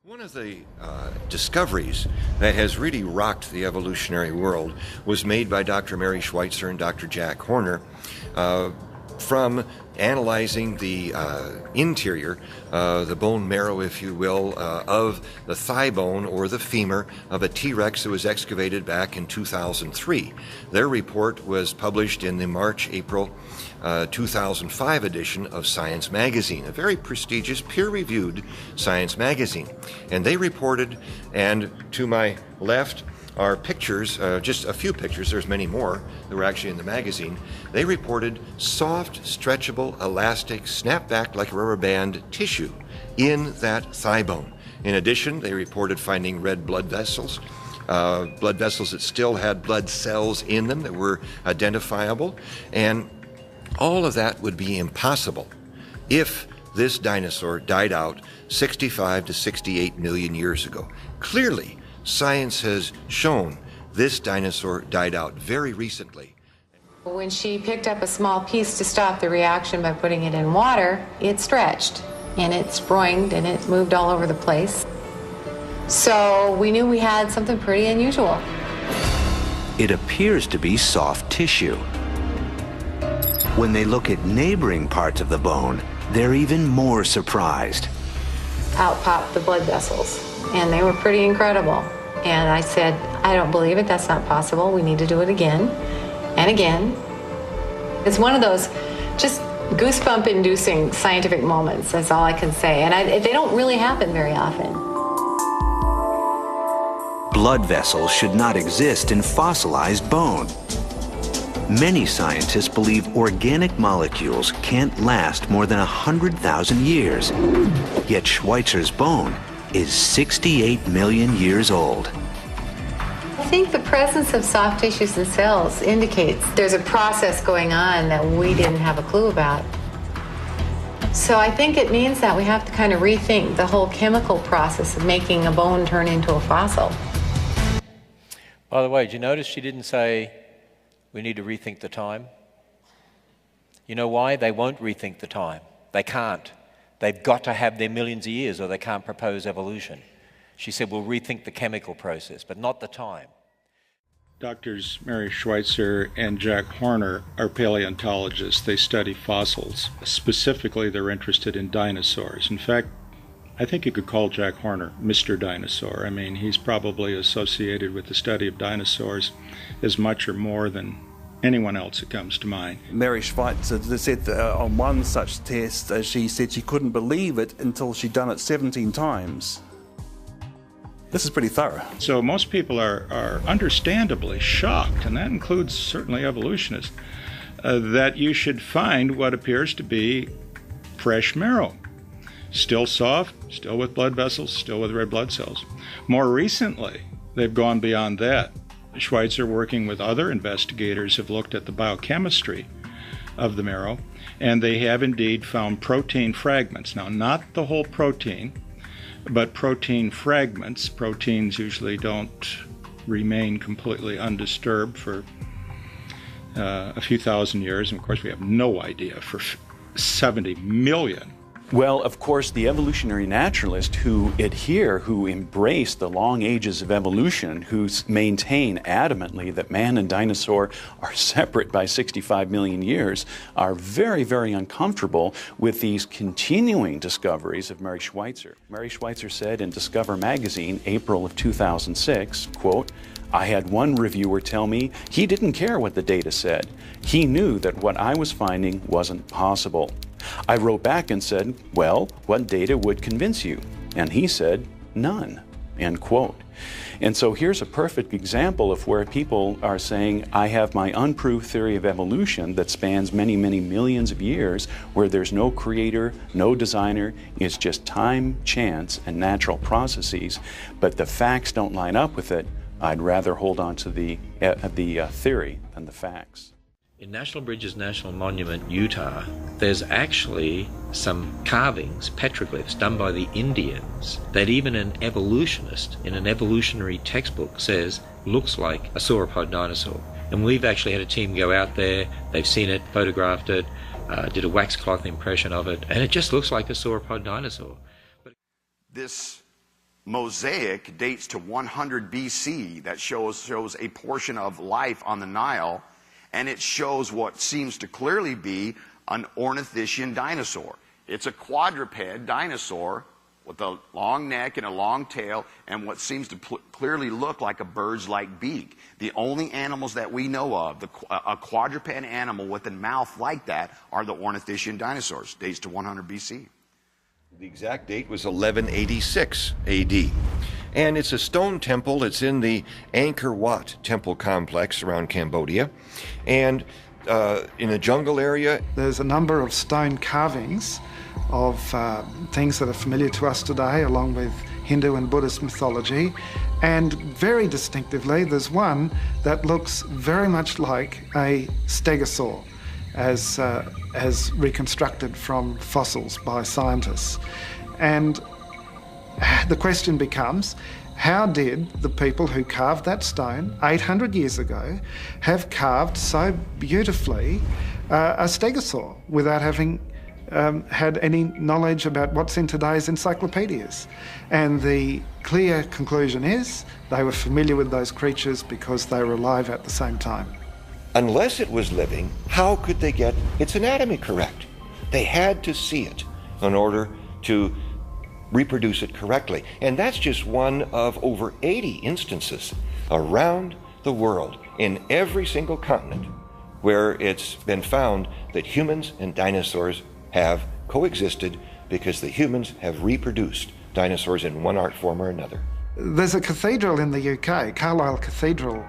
One of the discoveries that has really rocked the evolutionary world was made by Dr. Mary Schweitzer and Dr. Jack Horner from analyzing the interior, the bone marrow, if you will, of the thigh bone or the femur of a T-Rex that was excavated back in 2003. Their report was published in the March-April 2005 edition of Science Magazine, a very prestigious, peer-reviewed science magazine. And they reported, and to my left are pictures, just a few pictures, there's many more that were actually in the magazine. They reported soft, stretchable, elastic, snap back like a rubber band tissue in that thigh bone. In addition, they reported finding red blood vessels that still had blood cells in them that were identifiable, and all of that would be impossible if this dinosaur died out 65 to 68 million years ago. Clearly, science has shown this dinosaur died out very recently. When she picked up a small piece to stop the reaction by putting it in water, it stretched and it sproinged and it moved all over the place. So we knew we had something pretty unusual. It appears to be soft tissue. When they look at neighboring parts of the bone, they're even more surprised. Out popped the blood vessels, and they were pretty incredible. And I said, I don't believe it, that's not possible. We need to do it again and again. It's one of those just goosebump-inducing scientific moments, that's all I can say. And they don't really happen very often. Blood vessels should not exist in fossilized bone. Many scientists believe organic molecules can't last more than 100,000 years. Yet Schweitzer's bone is 68 million years old. I think the presence of soft tissues and cells indicates there's a process going on that we didn't have a clue about. So I think it means that we have to kind of rethink the whole chemical process of making a bone turn into a fossil. By the way, did you notice she didn't say, we need to rethink the time? You know why? They won't rethink the time. They can't. They've got to have their millions of years or they can't propose evolution. She said, we'll rethink the chemical process, but not the time. Doctors Mary Schweitzer and Jack Horner are paleontologists. They study fossils. Specifically, they're interested in dinosaurs. In fact, I think you could call Jack Horner Mr. Dinosaur. I mean, he's probably associated with the study of dinosaurs as much or more than anyone else that comes to mind. Mary Schweitzer said that on one such test, she said she couldn't believe it until she'd done it 17 times. This is pretty thorough. So most people are understandably shocked, and that includes certainly evolutionists, that you should find what appears to be fresh marrow. Still soft, still with blood vessels, still with red blood cells. More recently, they've gone beyond that. Schweitzer, working with other investigators, have looked at the biochemistry of the marrow, and they have indeed found protein fragments. Now, not the whole protein, but protein fragments. Proteins usually don't remain completely undisturbed for a few thousand years, and of course we have no idea for 70 million. Well, of course, the evolutionary naturalists who embrace the long ages of evolution, who maintain adamantly that man and dinosaur are separate by 65 million years, are very, very uncomfortable with these continuing discoveries of Mary Schweitzer. Mary Schweitzer said in Discover magazine, April of 2006, quote, I had one reviewer tell me he didn't care what the data said. He knew that what I was finding wasn't possible. I wrote back and said, well, what data would convince you? And he said, none, end quote. And so here's a perfect example of where people are saying, I have my unproved theory of evolution that spans many, many millions of years, where there's no creator, no designer, it's just time, chance, and natural processes, but the facts don't line up with it. I'd rather hold on to the theory than the facts. In National Bridges National Monument, Utah, there's actually some carvings, petroglyphs, done by the Indians that even an evolutionist in an evolutionary textbook says looks like a sauropod dinosaur. And we've actually had a team go out there, they've seen it, photographed it, did a wax cloth impression of it, and it just looks like a sauropod dinosaur. This mosaic dates to 100 BC that shows a portion of life on the Nile, and it shows what seems to clearly be an ornithischian dinosaur. It's a quadruped dinosaur with a long neck and a long tail and what seems to clearly look like a bird's-like beak. The only animals that we know of, a quadruped animal with a mouth like that, are the ornithischian dinosaurs, dates to 100 BC. The exact date was 1186 AD. And it's a stone temple. It's in the Angkor Wat temple complex around Cambodia. And in a jungle area. There's a number of stone carvings of things that are familiar to us today, along with Hindu and Buddhist mythology. And very distinctively, there's one that looks very much like a stegosaur, as reconstructed from fossils by scientists. And the question becomes, how did the people who carved that stone 800 years ago have carved so beautifully a stegosaur without having had any knowledge about what's in today's encyclopedias? And the clear conclusion is they were familiar with those creatures because they were alive at the same time. Unless it was living, how could they get its anatomy correct? They had to see it in order to reproduce it correctly. And that's just one of over 80 instances around the world, in every single continent, where it's been found that humans and dinosaurs have coexisted because the humans have reproduced dinosaurs in one art form or another. There's a cathedral in the UK, Carlisle Cathedral,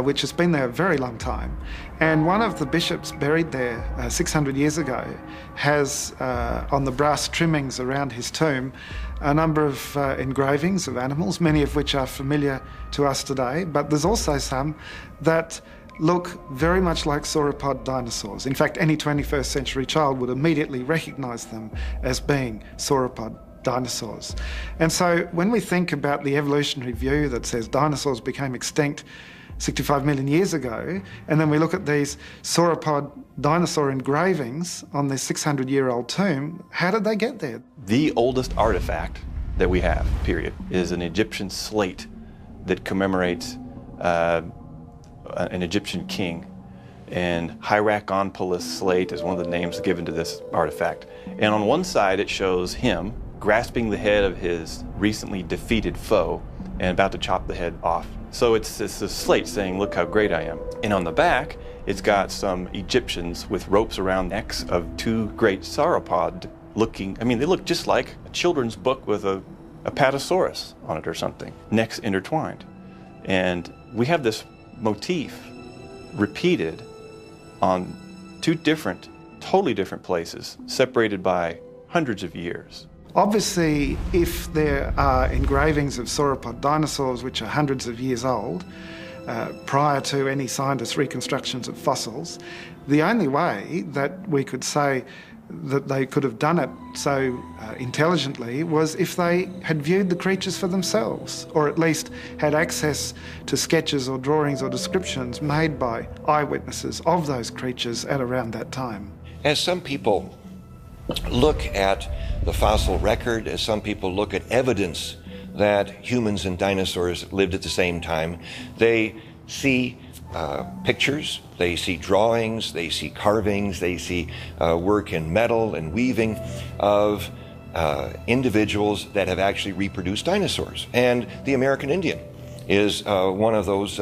which has been there a very long time. And one of the bishops buried there 600 years ago has, on the brass trimmings around his tomb, a number of engravings of animals, many of which are familiar to us today, but there's also some that look very much like sauropod dinosaurs. In fact, any 21st century child would immediately recognise them as being sauropod dinosaurs. And so when we think about the evolutionary view that says dinosaurs became extinct 65 million years ago, and then we look at these sauropod dinosaur engravings on this 600-year-old tomb, how did they get there? The oldest artifact that we have, period, is an Egyptian slate that commemorates an Egyptian king. And Hierakonpolis slate is one of the names given to this artifact. And on one side it shows him grasping the head of his recently defeated foe and about to chop the head off. So it's a slate saying, look how great I am. And on the back, it's got some Egyptians with ropes around necks of two great sauropod looking, I mean, they look just like a children's book with a Apatosaurus on it or something, necks intertwined. And we have this motif repeated on two different, totally different places, separated by hundreds of years. Obviously, if there are engravings of sauropod dinosaurs which are hundreds of years old, prior to any scientists' reconstructions of fossils, the only way that we could say that they could have done it so intelligently was if they had viewed the creatures for themselves, or at least had access to sketches or drawings or descriptions made by eyewitnesses of those creatures at around that time. As some people look at the fossil record, as some people look at evidence that humans and dinosaurs lived at the same time, they see pictures, they see drawings, they see carvings, they see work in metal and weaving of individuals that have actually reproduced dinosaurs. And the American Indian is one of those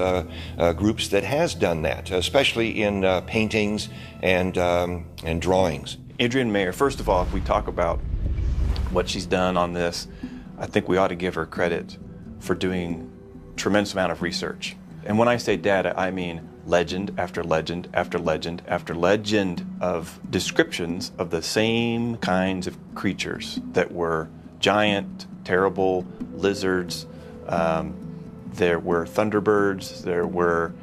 groups that has done that, especially in paintings and drawings. Adrienne Mayer, first of all, if we talk about what she's done on this, I think we ought to give her credit for doing a tremendous amount of research. And when I say data, I mean legend after legend after legend after legend of descriptions of the same kinds of creatures that were giant, terrible lizards. There were thunderbirds, there were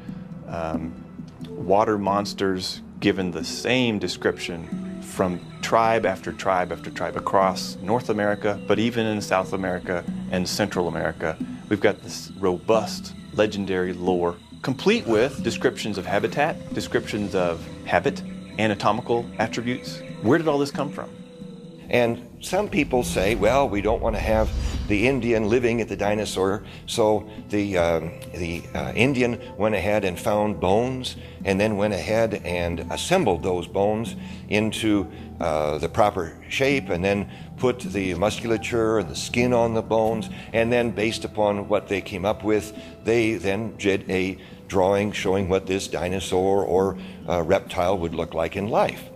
water monsters given the same description from tribe after tribe after tribe across North America, but even in South America and Central America. We've got this robust, legendary lore, complete with descriptions of habitat, descriptions of habit, anatomical attributes. Where did all this come from? And some people say, well, we don't want to have the Indian living at the dinosaur, so the Indian went ahead and found bones and then went ahead and assembled those bones into the proper shape and then put the musculature and the skin on the bones, and then based upon what they came up with, they then did a drawing showing what this dinosaur or reptile would look like in life.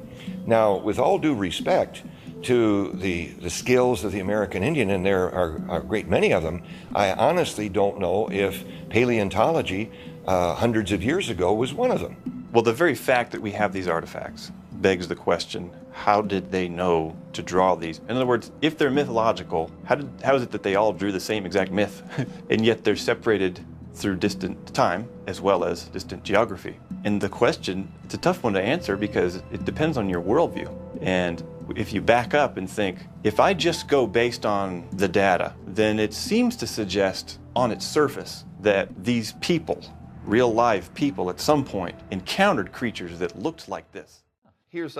Now, with all due respect to the skills of the American Indian, and there are a great many of them, I honestly don't know if paleontology hundreds of years ago was one of them. Well, the very fact that we have these artifacts begs the question, how did they know to draw these? In other words, if they're mythological, how is it that they all drew the same exact myth, and yet they're separated through distant time as well as distant geography? And the question, it's a tough one to answer because it depends on your worldview. And if you back up and think, if I just go based on the data, then it seems to suggest on its surface that these people, real live people, at some point encountered creatures that looked like this. Here's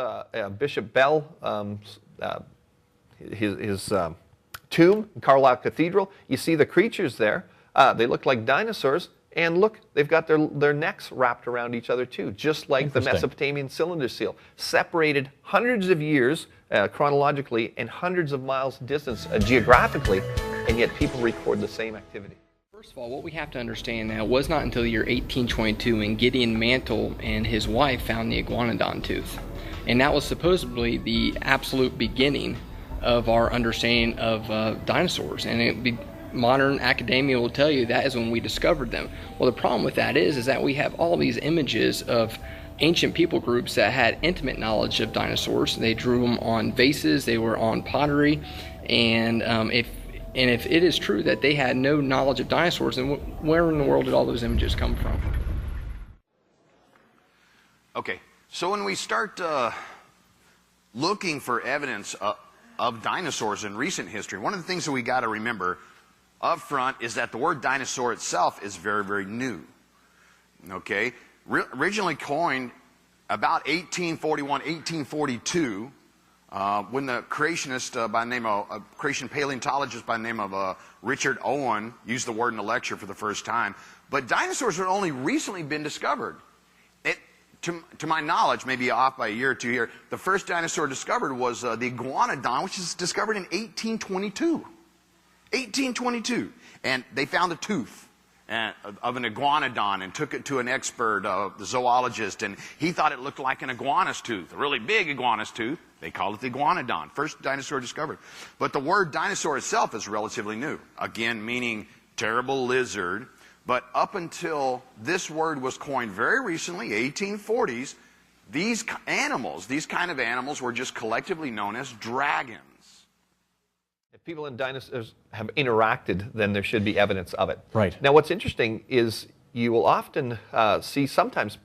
Bishop Bell, his tomb in Carlisle Cathedral. You see the creatures there. They look like dinosaurs, and look, they've got their necks wrapped around each other too, just like the Mesopotamian cylinder seal, separated hundreds of years chronologically and hundreds of miles distance geographically, and yet people record the same activity. First of all, what we have to understand now, it was not until the year 1822 when Gideon Mantle and his wife found the iguanodon tooth. And that was supposedly the absolute beginning of our understanding of dinosaurs. And modern academia will tell you that is when we discovered them. Well, the problem with that is that we have all these images of ancient people groups that had intimate knowledge of dinosaurs. They drew them on vases, they were on pottery, and if it is true that they had no knowledge of dinosaurs, then where in the world did all those images come from? Okay, so when we start looking for evidence of dinosaurs in recent history, one of the things that we got to remember up front is that the word dinosaur itself is very, very new. Okay, originally coined about 1841, 1842. When the creationist by the name of creation paleontologist by the name of Richard Owen used the word in a lecture for the first time. But dinosaurs had only recently been discovered. To my knowledge, maybe off by a year or two here, the first dinosaur discovered was the iguanodon, which was discovered in 1822. 1822. And they found a tooth of an iguanodon and took it to an expert, the zoologist, and he thought it looked like an iguana's tooth, a really big iguana's tooth. They called it the iguanodon, first dinosaur discovered. But the word dinosaur itself is relatively new, again meaning terrible lizard. But up until this word was coined very recently, 1840s, these animals, these kind of animals, were just collectively known as dragons. If people and dinosaurs have interacted, then there should be evidence of it. Right. Now, what's interesting is you will often see sometimes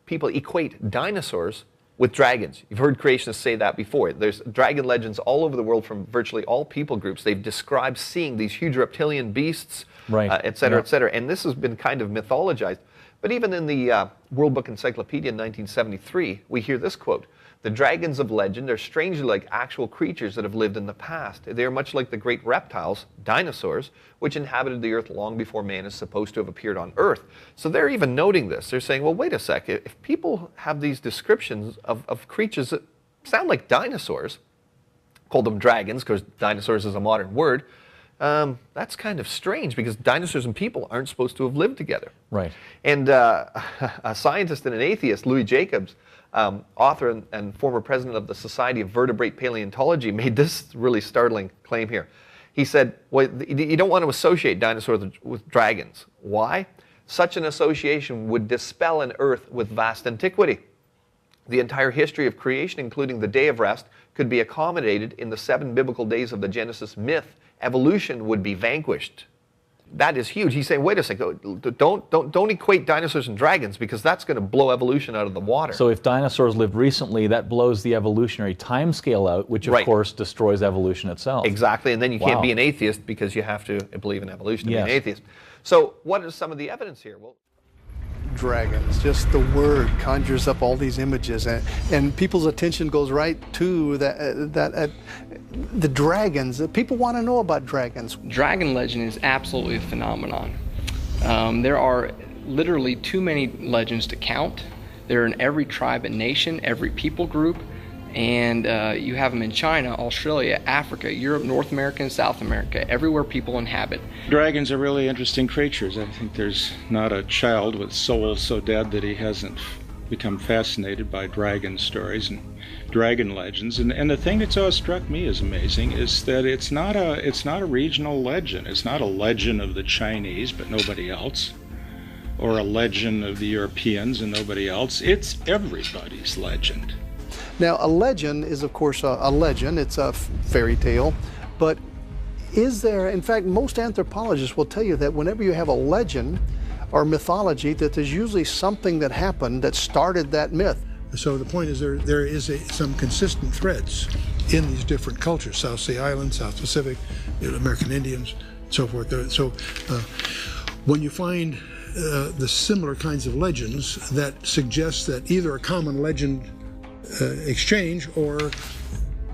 people equate dinosaurs with dragons. You've heard creationists say that before. There's dragon legends all over the world from virtually all people groups. They've described seeing these huge reptilian beasts, right, et cetera, et cetera. And this has been kind of mythologized. But even in the World Book Encyclopedia in 1973, we hear this quote: "The dragons of legend are strangely like actual creatures that have lived in the past. They are much like the great reptiles, dinosaurs, which inhabited the earth long before man is supposed to have appeared on earth." So they're even noting this. They're saying, well, wait a sec. If people have these descriptions of creatures that sound like dinosaurs, call them dragons because dinosaurs is a modern word, that's kind of strange because dinosaurs and people aren't supposed to have lived together. Right. And a scientist and an atheist, Louis Jacobs, author and former president of the Society of Vertebrate Paleontology, made this really startling claim here. He said, well, you don't want to associate dinosaurs with dragons. Why? Such an association would dispel an Earth with vast antiquity. The entire history of creation, including the day of rest, could be accommodated in the 7 biblical days of the Genesis myth. Evolution would be vanquished. That is huge. He's saying, wait a second, don't equate dinosaurs and dragons because that's going to blow evolution out of the water. So if dinosaurs lived recently, that blows the evolutionary timescale out, which of course destroys evolution itself. Exactly, and then you can't be an atheist because you have to believe in evolution to be an atheist. So what is some of the evidence here? Well, dragons, just the word conjures up all these images, and people's attention goes right to that the dragons. People want to know about dragons. Dragon legend is absolutely a phenomenon. There are literally too many legends to count. They're in every tribe and nation, every people group, and you have them in China, Australia, Africa, Europe, North America, and South America, everywhere people inhabit. Dragons are really interesting creatures. I think there's not a child with soul so dead that he hasn't become fascinated by dragon stories and dragon legends. And the thing that's always struck me as amazing is that it's not a regional legend. It's not a legend of the Chinese but nobody else, or a legend of the Europeans and nobody else. It's everybody's legend. Now, a legend is, of course, a legend. It's a fairy tale. But is there, in fact, most anthropologists will tell you that whenever you have a legend or mythology, that there's usually something that happened that started that myth. So the point is there is some consistent threads in these different cultures, South Sea Islands, South Pacific, American Indians, so forth. So when you find the similar kinds of legends that suggest that either a common legend exchange or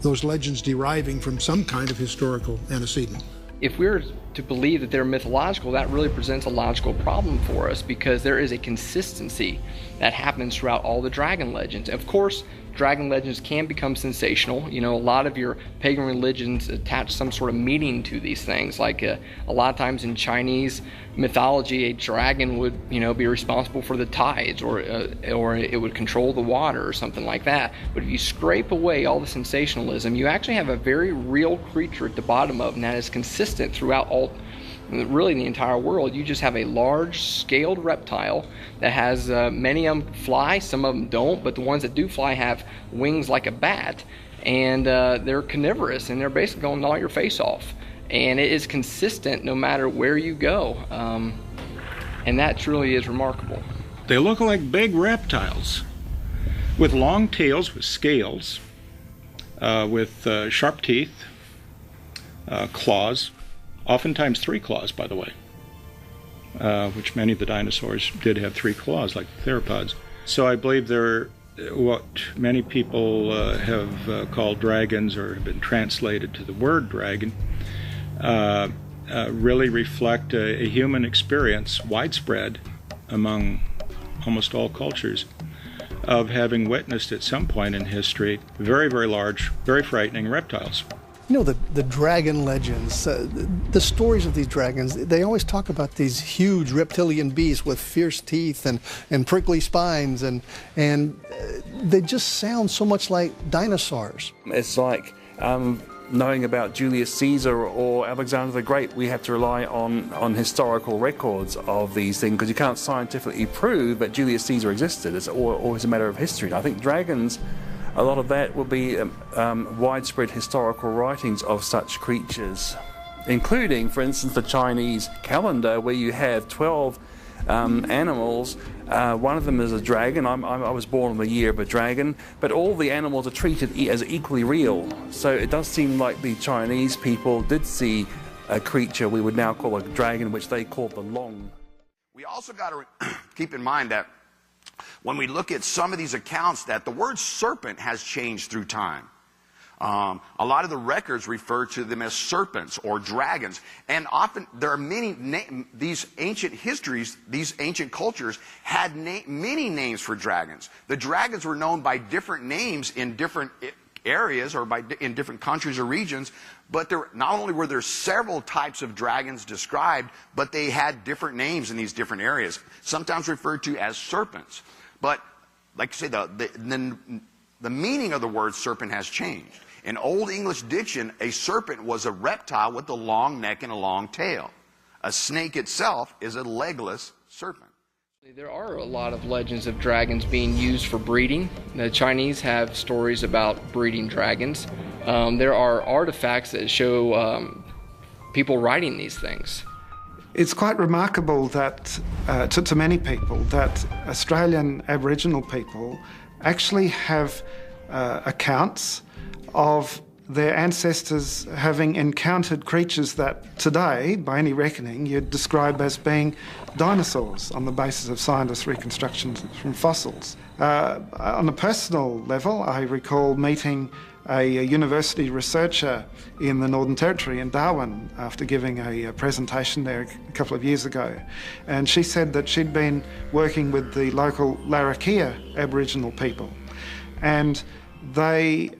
those legends deriving from some kind of historical antecedent. If we're to believe that they're mythological, that really presents a logical problem for us, because there is a consistency that happens throughout all the dragon legends. Of course, dragon legends can become sensational. You know, a lot of your pagan religions attach some sort of meaning to these things. Like a lot of times in Chinese mythology, a dragon would, you know, be responsible for the tides, or it would control the water or something like that. But if you scrape away all the sensationalism, you actually have a very real creature at the bottom of, and that is consistent throughout really the entire world. You just have a large scaled reptile that has many of them fly, some of them don't, but the ones that do fly have wings like a bat, and they're carnivorous, and they're basically going to gnaw your face off, and it is consistent no matter where you go, and that truly is remarkable. They look like big reptiles with long tails, with scales, with sharp teeth, claws, oftentimes 3 claws, by the way, which many of the dinosaurs did have 3 claws, like the theropods. So I believe they're what many people have called dragons, or have been translated to the word dragon, really reflect a human experience, widespread among almost all cultures, of having witnessed at some point in history very, very large, very frightening reptiles. You know, the dragon legends, the stories of these dragons, they always talk about these huge reptilian beasts with fierce teeth and prickly spines, and they just sound so much like dinosaurs. It's like knowing about Julius Caesar or Alexander the Great. We have to rely on historical records of these things, because you can't scientifically prove that Julius Caesar existed. It's always a matter of history. And I think dragons, a lot of that will be widespread historical writings of such creatures, including, for instance, the Chinese calendar, where you have 12 animals. One of them is a dragon. I was born in the year of a dragon, but all the animals are treated as equally real. So it does seem like the Chinese people did see a creature we would now call a dragon, which they called the Long. We also got to keep in mind that when we look at some of these accounts, that the word serpent has changed through time. A lot of the records refer to them as serpents or dragons, and often there are these ancient histories, these ancient cultures had many names for dragons. The dragons were known by different names in different areas, or in different countries or regions, but not only were there several types of dragons described, but they had different names in these different areas, sometimes referred to as serpents. But like I say, the meaning of the word serpent has changed. In Old English diction, a serpent was a reptile with a long neck and a long tail. A snake itself is a legless serpent. There are a lot of legends of dragons being used for breeding. The Chinese have stories about breeding dragons. There are artifacts that show people riding these things. It's quite remarkable that, to many people, that Australian Aboriginal people actually have accounts of their ancestors having encountered creatures that today, by any reckoning, you'd describe as being dinosaurs on the basis of scientists' reconstructions from fossils. On a personal level, I recall meeting a university researcher in the Northern Territory in Darwin after giving a presentation there a couple of years ago. And she said that she'd been working with the local Larrakia Aboriginal people. And they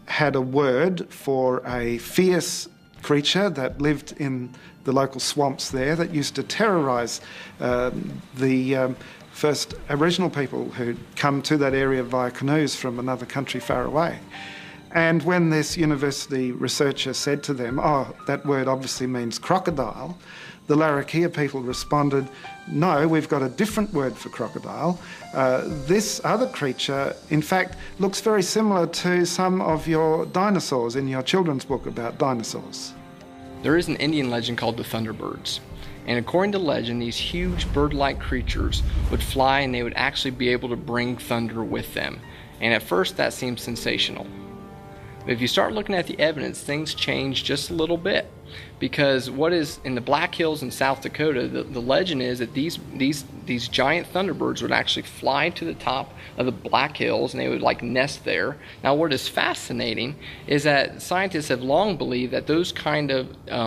had a word for a fierce creature that lived in the local swamps there that used to terrorise the first Aboriginal people who'd come to that area via canoes from another country far away. And when this university researcher said to them, "Oh, that word obviously means crocodile," the Larrakia people responded, "No, we've got a different word for crocodile. This other creature, in fact, looks very similar to some of your dinosaurs in your children's book about dinosaurs." There is an Indian legend called the Thunderbirds. And according to legend, these huge bird-like creatures would fly and they would actually be able to bring thunder with them. And at first that seems sensational. But if you start looking at the evidence, things change just a little bit. Because what is in the Black Hills in South Dakota, the legend is that these giant thunderbirds would actually fly to the top of the Black Hills and they would like nest there. Now what is fascinating is that scientists have long believed that those kind of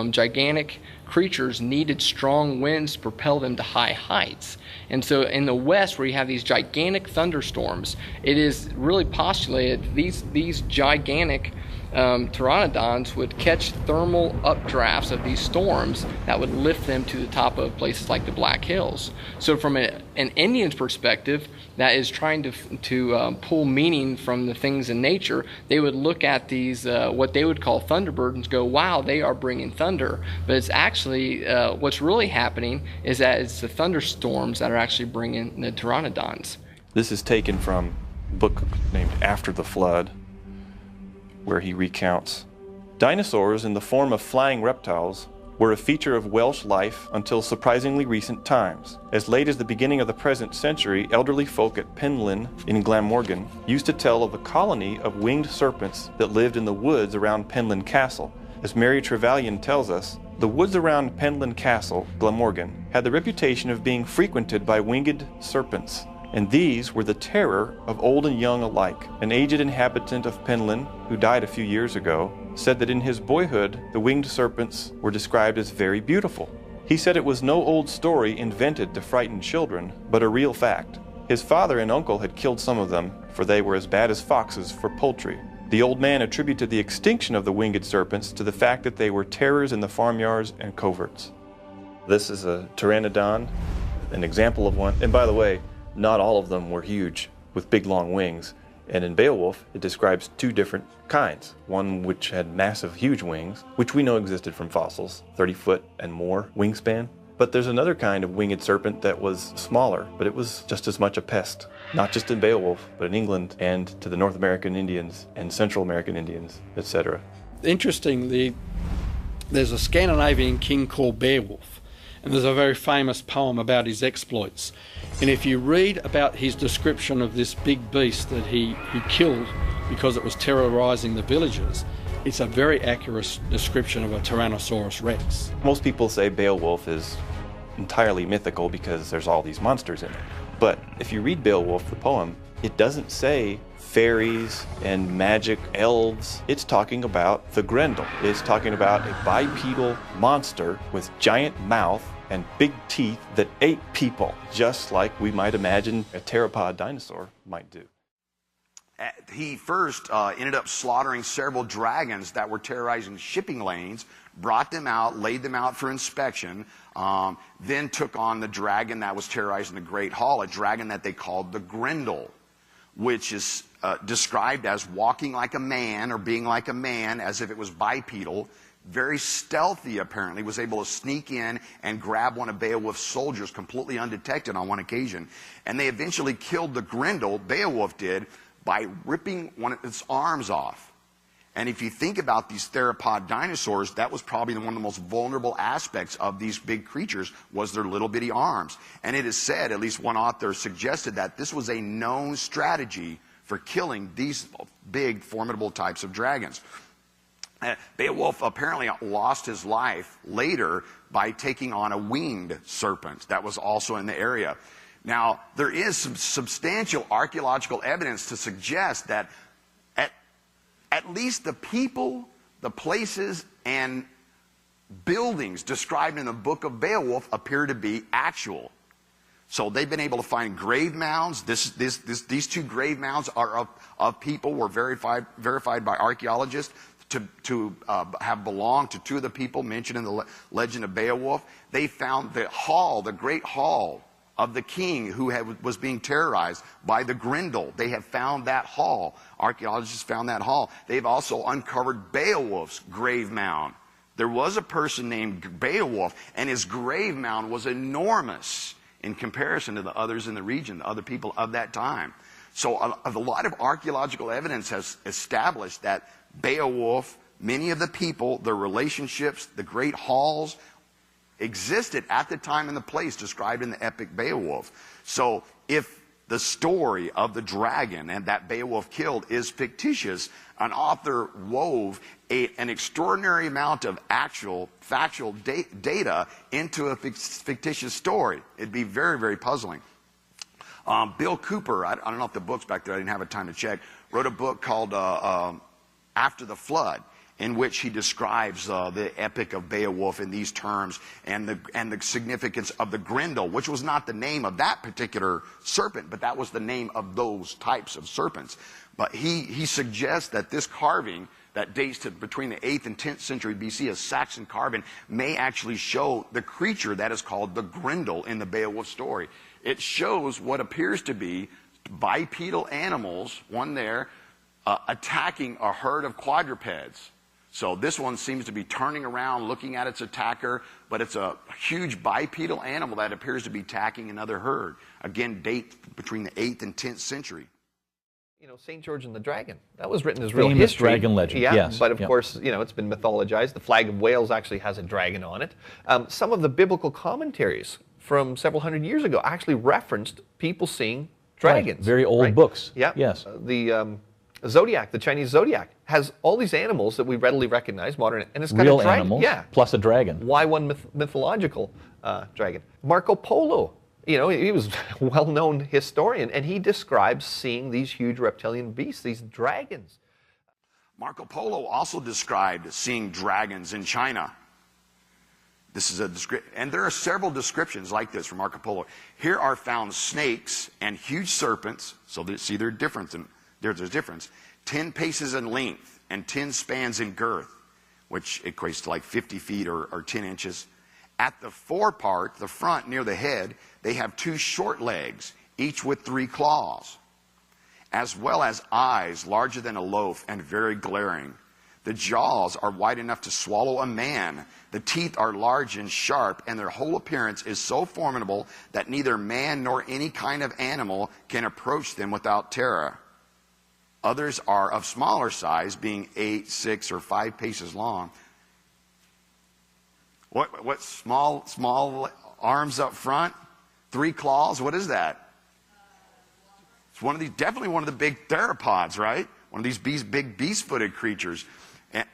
gigantic creatures needed strong winds to propel them to high heights. And so in the West, where you have these gigantic thunderstorms, it is really postulated these gigantic pteranodons would catch thermal updrafts of these storms that would lift them to the top of places like the Black Hills. So from an Indian's perspective that is trying to pull meaning from the things in nature, they would look at these what they would call thunderbirds and go, wow, they are bringing thunder. But it's actually what's really happening is that it's the thunderstorms that are actually bringing the pteranodons. This is taken from a book named After the Flood, where he recounts, "Dinosaurs in the form of flying reptiles were a feature of Welsh life until surprisingly recent times. As late as the beginning of the present century, elderly folk at Penllyn in Glamorgan used to tell of a colony of winged serpents that lived in the woods around Penllyn Castle. As Mary Trevelyan tells us, the woods around Penllyn Castle, Glamorgan, had the reputation of being frequented by winged serpents, and these were the terror of old and young alike. An aged inhabitant of Penllyn, who died a few years ago, said that in his boyhood the winged serpents were described as very beautiful. He said it was no old story invented to frighten children, but a real fact. His father and uncle had killed some of them, for they were as bad as foxes for poultry. The old man attributed the extinction of the winged serpents to the fact that they were terrors in the farmyards and coverts." This is a pteranodon, an example of one. And by the way, not all of them were huge with big long wings. And in Beowulf, it describes two different kinds. One which had massive, huge wings, which we know existed from fossils, 30 foot and more wingspan. But there's another kind of winged serpent that was smaller, but it was just as much a pest. Not just in Beowulf, but in England and to the North American Indians and Central American Indians, etc. Interestingly, there's a Scandinavian king called Beowulf, and there's a very famous poem about his exploits. And if you read about his description of this big beast that he killed because it was terrorizing the villagers, it's a very accurate description of a Tyrannosaurus rex. Most people say Beowulf is entirely mythical because there's all these monsters in it. But if you read Beowulf, the poem, it doesn't say fairies and magic elves. It's talking about the Grendel. It's talking about a bipedal monster with giant mouth and big teeth that ate people, just like we might imagine a pteropod dinosaur might do. He first ended up slaughtering several dragons that were terrorizing shipping lanes, brought them out, laid them out for inspection, then took on the dragon that was terrorizing the Great Hall, a dragon that they called the Grendel, which is described as walking like a man or being like a man as if it was bipedal. Very stealthy, apparently, was able to sneak in and grab one of Beowulf's soldiers completely undetected on one occasion. And they eventually killed the Grendel, Beowulf did, by ripping one of its arms off. And if you think about these theropod dinosaurs, that was probably one of the most vulnerable aspects of these big creatures, was their little bitty arms. And it is said, at least one author suggested, that this was a known strategy for killing these big, formidable types of dragons. Beowulf apparently lost his life later by taking on a winged serpent that was also in the area. Now, there is some substantial archaeological evidence to suggest that at least the people, the places, and buildings described in the book of Beowulf appear to be actual. So they've been able to find grave mounds. These two grave mounds are of people were verified by archaeologists to have belonged to two of the people mentioned in the legend of Beowulf. They found the hall, the great hall of the king who was being terrorized by the Grendel. They have found that hall. Archaeologists found that hall. They've also uncovered Beowulf's grave mound. There was a person named Beowulf, and his grave mound was enormous in comparison to the others in the region, the other people of that time. So a lot of archaeological evidence has established that Beowulf, many of the people, their relationships, the great halls, existed at the time and the place described in the epic Beowulf. So if the story of the dragon and that Beowulf killed is fictitious, an author wove an extraordinary amount of actual factual data into a fictitious story. It'd be very, very puzzling. Bill Cooper, I don't know if the book's back there, I didn't have time to check, wrote a book called After the Flood, in which he describes the epic of Beowulf in these terms and the significance of the Grendel, which was not the name of that particular serpent, but that was the name of those types of serpents. But he suggests that this carving that dates to between the 8th and 10th century BC, a Saxon carving, may actually show the creature that is called the Grendel in the Beowulf story. It shows what appears to be bipedal animals, one there, attacking a herd of quadrupeds. So this one seems to be turning around, looking at its attacker, but it's a huge bipedal animal that appears to be attacking another herd. Again, date between the 8th and 10th century. You know, St. George and the Dragon. That was written as real Famous history. dragon legend, yeah, yes. But of course, you know, it's been mythologized. The flag of Wales actually has a dragon on it. Some of the biblical commentaries from several hundred years ago actually referenced people seeing dragons. Right. Very old books. Yeah. Yes. The Zodiac, the Chinese Zodiac, has all these animals that we readily recognize, modern, and it's got Real a dragon. animals, Yeah. plus a dragon. Why one mythological dragon? Marco Polo, you know, he was a well-known historian, and he describes seeing these huge reptilian beasts, these dragons. Marco Polo also described seeing dragons in China. This is a description, and there are several descriptions like this from Marco Polo. Here are found snakes and huge serpents, so see there's a difference, 10 paces in length and 10 spans in girth, which equates to like 50 feet or 10 inches. At the forepart, the front near the head, they have 2 short legs, each with 3 claws, as well as eyes larger than a loaf and very glaring. The jaws are wide enough to swallow a man. The teeth are large and sharp, and their whole appearance is so formidable that neither man nor any kind of animal can approach them without terror. Others are of smaller size, being 8, 6, or 5 paces long. What small arms up front? 3 claws? What is that? It's one of these, definitely one of the big theropods, right? One of these big beast-footed creatures. And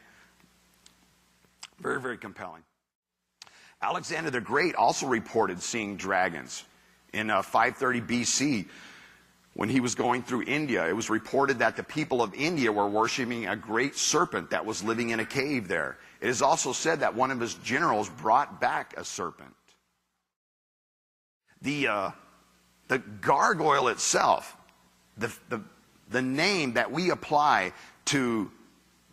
very, very compelling. Alexander the Great also reported seeing dragons in 530 BC. When he was going through India, it was reported that the people of India were worshiping a great serpent that was living in a cave there. It is also said that one of his generals brought back a serpent. The gargoyle itself, the name that we apply to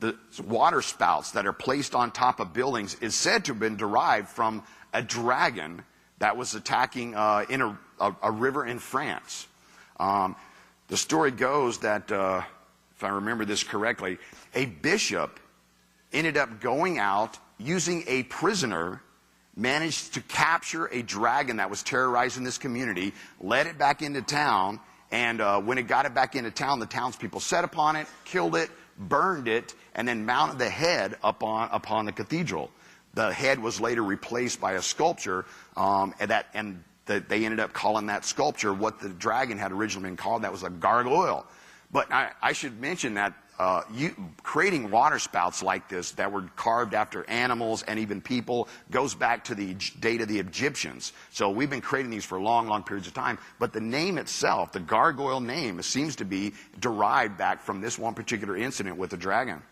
the water spouts that are placed on top of buildings is said to have been derived from a dragon that was attacking in a river in France. The story goes that, if I remember this correctly, a bishop ended up going out using a prisoner, managed to capture a dragon that was terrorizing this community, led it back into town, and when it got it back into town, the townspeople set upon it, killed it, burned it, and then mounted the head upon the cathedral. The head was later replaced by a sculpture, they ended up calling that sculpture what the dragon had originally been called. That was a gargoyle. But I should mention that creating water spouts like this that were carved after animals and even people goes back to the date of the Egyptians. So we've been creating these for long, long periods of time. But the name itself, the gargoyle name, seems to be derived back from this one particular incident with the dragon.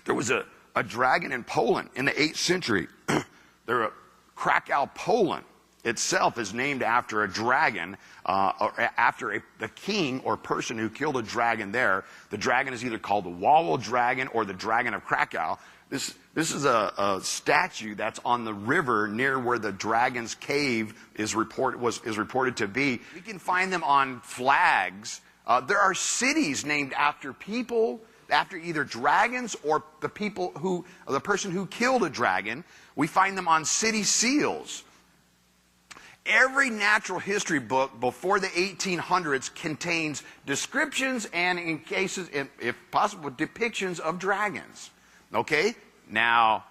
There was a dragon in Poland in the 8th century. Krakow, Poland itself is named after a dragon, or after the king or person who killed a dragon there. The dragon is either called the Wawel dragon or the dragon of Krakow. This is a statue that's on the river near where the dragon's cave is reported to be. We can find them on flags. There are cities named after people, after either dragons or the person who killed a dragon. We find them on city seals. Every natural history book before the 1800s contains descriptions and, in cases, if possible, depictions of dragons. Okay? Now,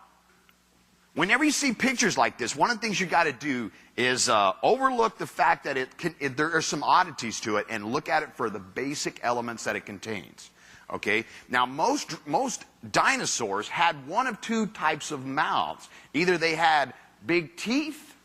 whenever you see pictures like this, one of the things you got to do is overlook the fact that there are some oddities to it and look at it for the basic elements that it contains. Okay? Now, most dinosaurs had one of two types of mouths. Either they had big teeth,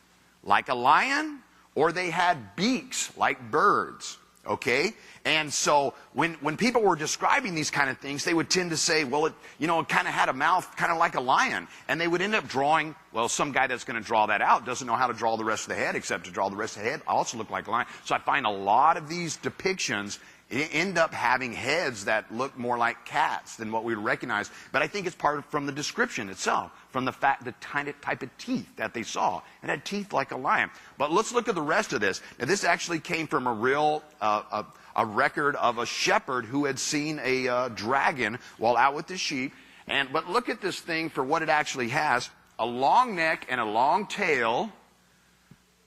like a lion, or they had beaks like birds, okay? And so when people were describing these kind of things, they would tend to say, well, it kind of had a mouth kind of like a lion. And they would end up drawing, well, some guy that's going to draw that out doesn't know how to draw the rest of the head, except to draw the rest of the head also look like a lion. So I find a lot of these depictions end up having heads that look more like cats than what we would recognize. But I think it's from the description itself, from the type of teeth that they saw. It had teeth like a lion. But let's look at the rest of this. Now, this actually came from a real a record of a shepherd who had seen a dragon while out with the sheep. But look at this thing for what it actually has. A long neck and a long tail,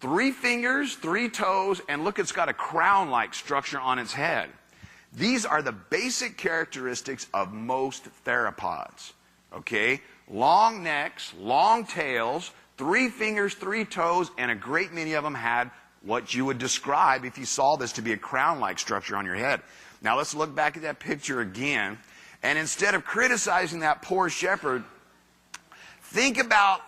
3 fingers, 3 toes, and look, it's got a crown-like structure on its head. These are the basic characteristics of most theropods. Okay? Long necks, long tails, 3 fingers, 3 toes, and a great many of them had what you would describe, if you saw this, to be a crown-like structure on your head. Now let's look back at that picture again, and instead of criticizing that poor shepherd, think about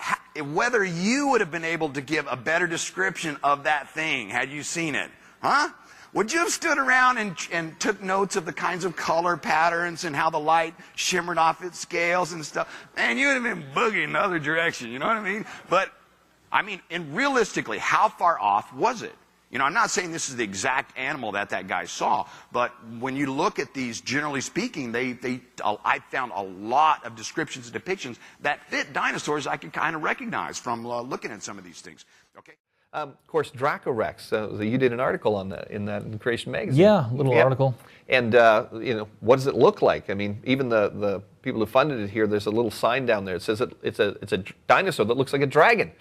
whether you would have been able to give a better description of that thing had you seen it. Huh? Would you have stood around and took notes of the kinds of color patterns and how the light shimmered off its scales and stuff? Man, you would have been boogieing the other direction, you know what I mean? But, I mean, and realistically, how far off was it? You know, I'm not saying this is the exact animal that guy saw, but when you look at these, generally speaking, I found a lot of descriptions and depictions that fit dinosaurs I could kind of recognize from looking at some of these things. Okay. Of course, Dracorex. You did an article on that in Creation Magazine. Yeah, a little article. And what does it look like? I mean, even the people who funded it here, there's a little sign down there. It says it's a dinosaur that looks like a dragon.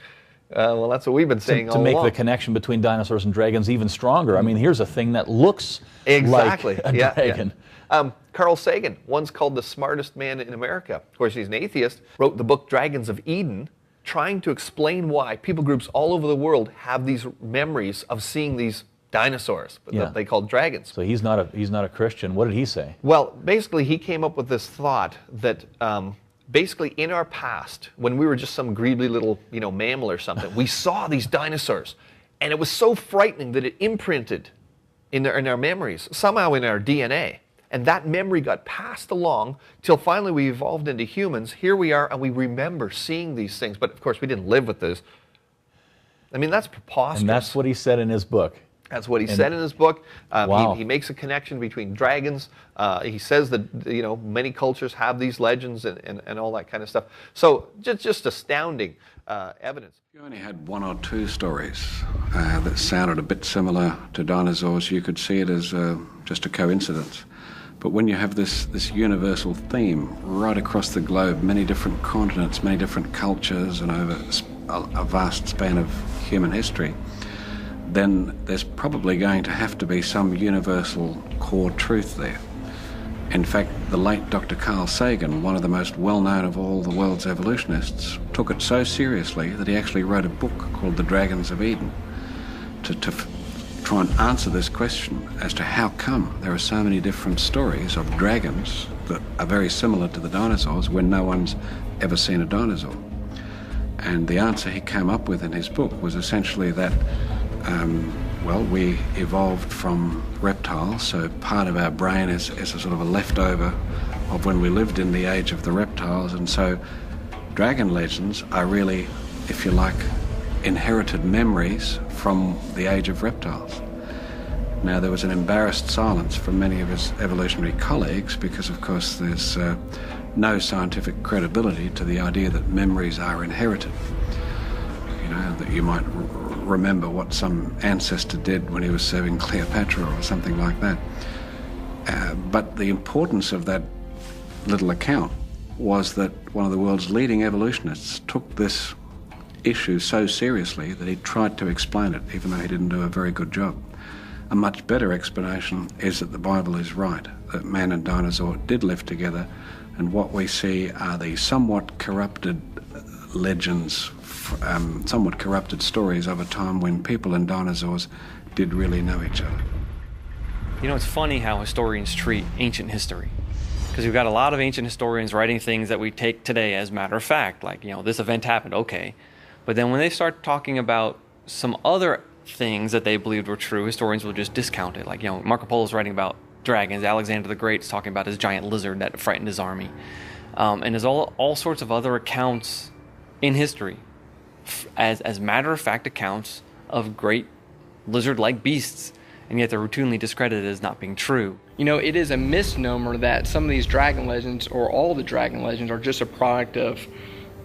Well, that's what we've been saying all along. To make the connection between dinosaurs and dragons even stronger. I mean, here's a thing that looks exactly like a dragon. Yeah. Carl Sagan, once called the smartest man in America, of course he's an atheist, wrote the book Dragons of Eden, trying to explain why people groups all over the world have these memories of seeing these dinosaurs that they call dragons. So he's not a Christian. What did he say? Well, basically he came up with this thought that basically in our past, when we were just some greedy little mammal or something, we saw these dinosaurs, and it was so frightening that it imprinted in our memories, somehow in our DNA. And that memory got passed along till finally we evolved into humans. Here we are, and we remember seeing these things. But of course, we didn't live with this. I mean, that's preposterous. And that's what he said in his book. That's what he said in his book. Wow. He makes a connection between dragons. He says that many cultures have these legends and all that kind of stuff. So just astounding evidence. If you only had 1 or 2 stories that sounded a bit similar to dinosaurs, you could see it as just a coincidence. But when you have this universal theme right across the globe, many different continents, many different cultures, and over a vast span of human history, then there's probably going to have to be some universal core truth there. In fact, the late Dr. Carl Sagan, one of the most well-known of all the world's evolutionists, took it so seriously that he actually wrote a book called The Dragons of Eden to try and answer this question as to how come there are so many different stories of dragons that are very similar to the dinosaurs when no one's ever seen a dinosaur. And the answer he came up with in his book was essentially that, well, we evolved from reptiles, so part of our brain is a sort of a leftover of when we lived in the age of the reptiles, and so dragon legends are really, if you like, inherited memories from the age of reptiles. Now, there was an embarrassed silence from many of his evolutionary colleagues because, of course, there's no scientific credibility to the idea that memories are inherited. You know, that you might remember what some ancestor did when he was serving Cleopatra or something like that. But the importance of that little account was that one of the world's leading evolutionists took this issue so seriously that he tried to explain it, even though he didn't do a very good job. A much better explanation is that the Bible is right, that man and dinosaur did live together, and what we see are the somewhat corrupted legends, somewhat corrupted stories of a time when people and dinosaurs did really know each other. You know, it's funny how historians treat ancient history, because we've got a lot of ancient historians writing things that we take today as matter of fact, like, you know, this event happened, okay. But then when they start talking about some other things that they believed were true, historians will just discount it. Like, you know, Marco Polo's writing about dragons, Alexander the Great's talking about his giant lizard that frightened his army. And there's all sorts of other accounts in history as matter-of-fact accounts of great lizard-like beasts, and yet they're routinely discredited as not being true. You know, it is a misnomer that some of these dragon legends, or all the dragon legends, are just a product of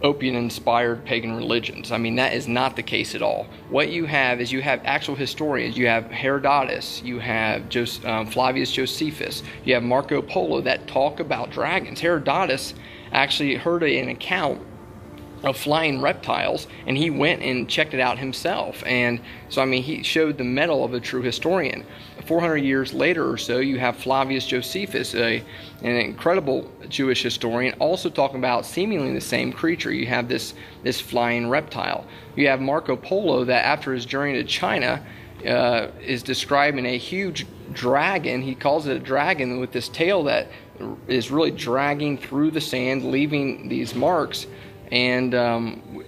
opium-inspired pagan religions. I mean, that is not the case at all. What you have is you have actual historians. You have Herodotus, you have Flavius Josephus, you have Marco Polo that talk about dragons. Herodotus actually heard an account of flying reptiles, and he went and checked it out himself. And so, I mean, he showed the mettle of a true historian. 400 years later or so, you have Flavius Josephus, an incredible Jewish historian, also talking about seemingly the same creature. You have this flying reptile. You have Marco Polo that, after his journey to China, is describing a huge dragon. He calls it a dragon with this tail that is really dragging through the sand, leaving these marks. And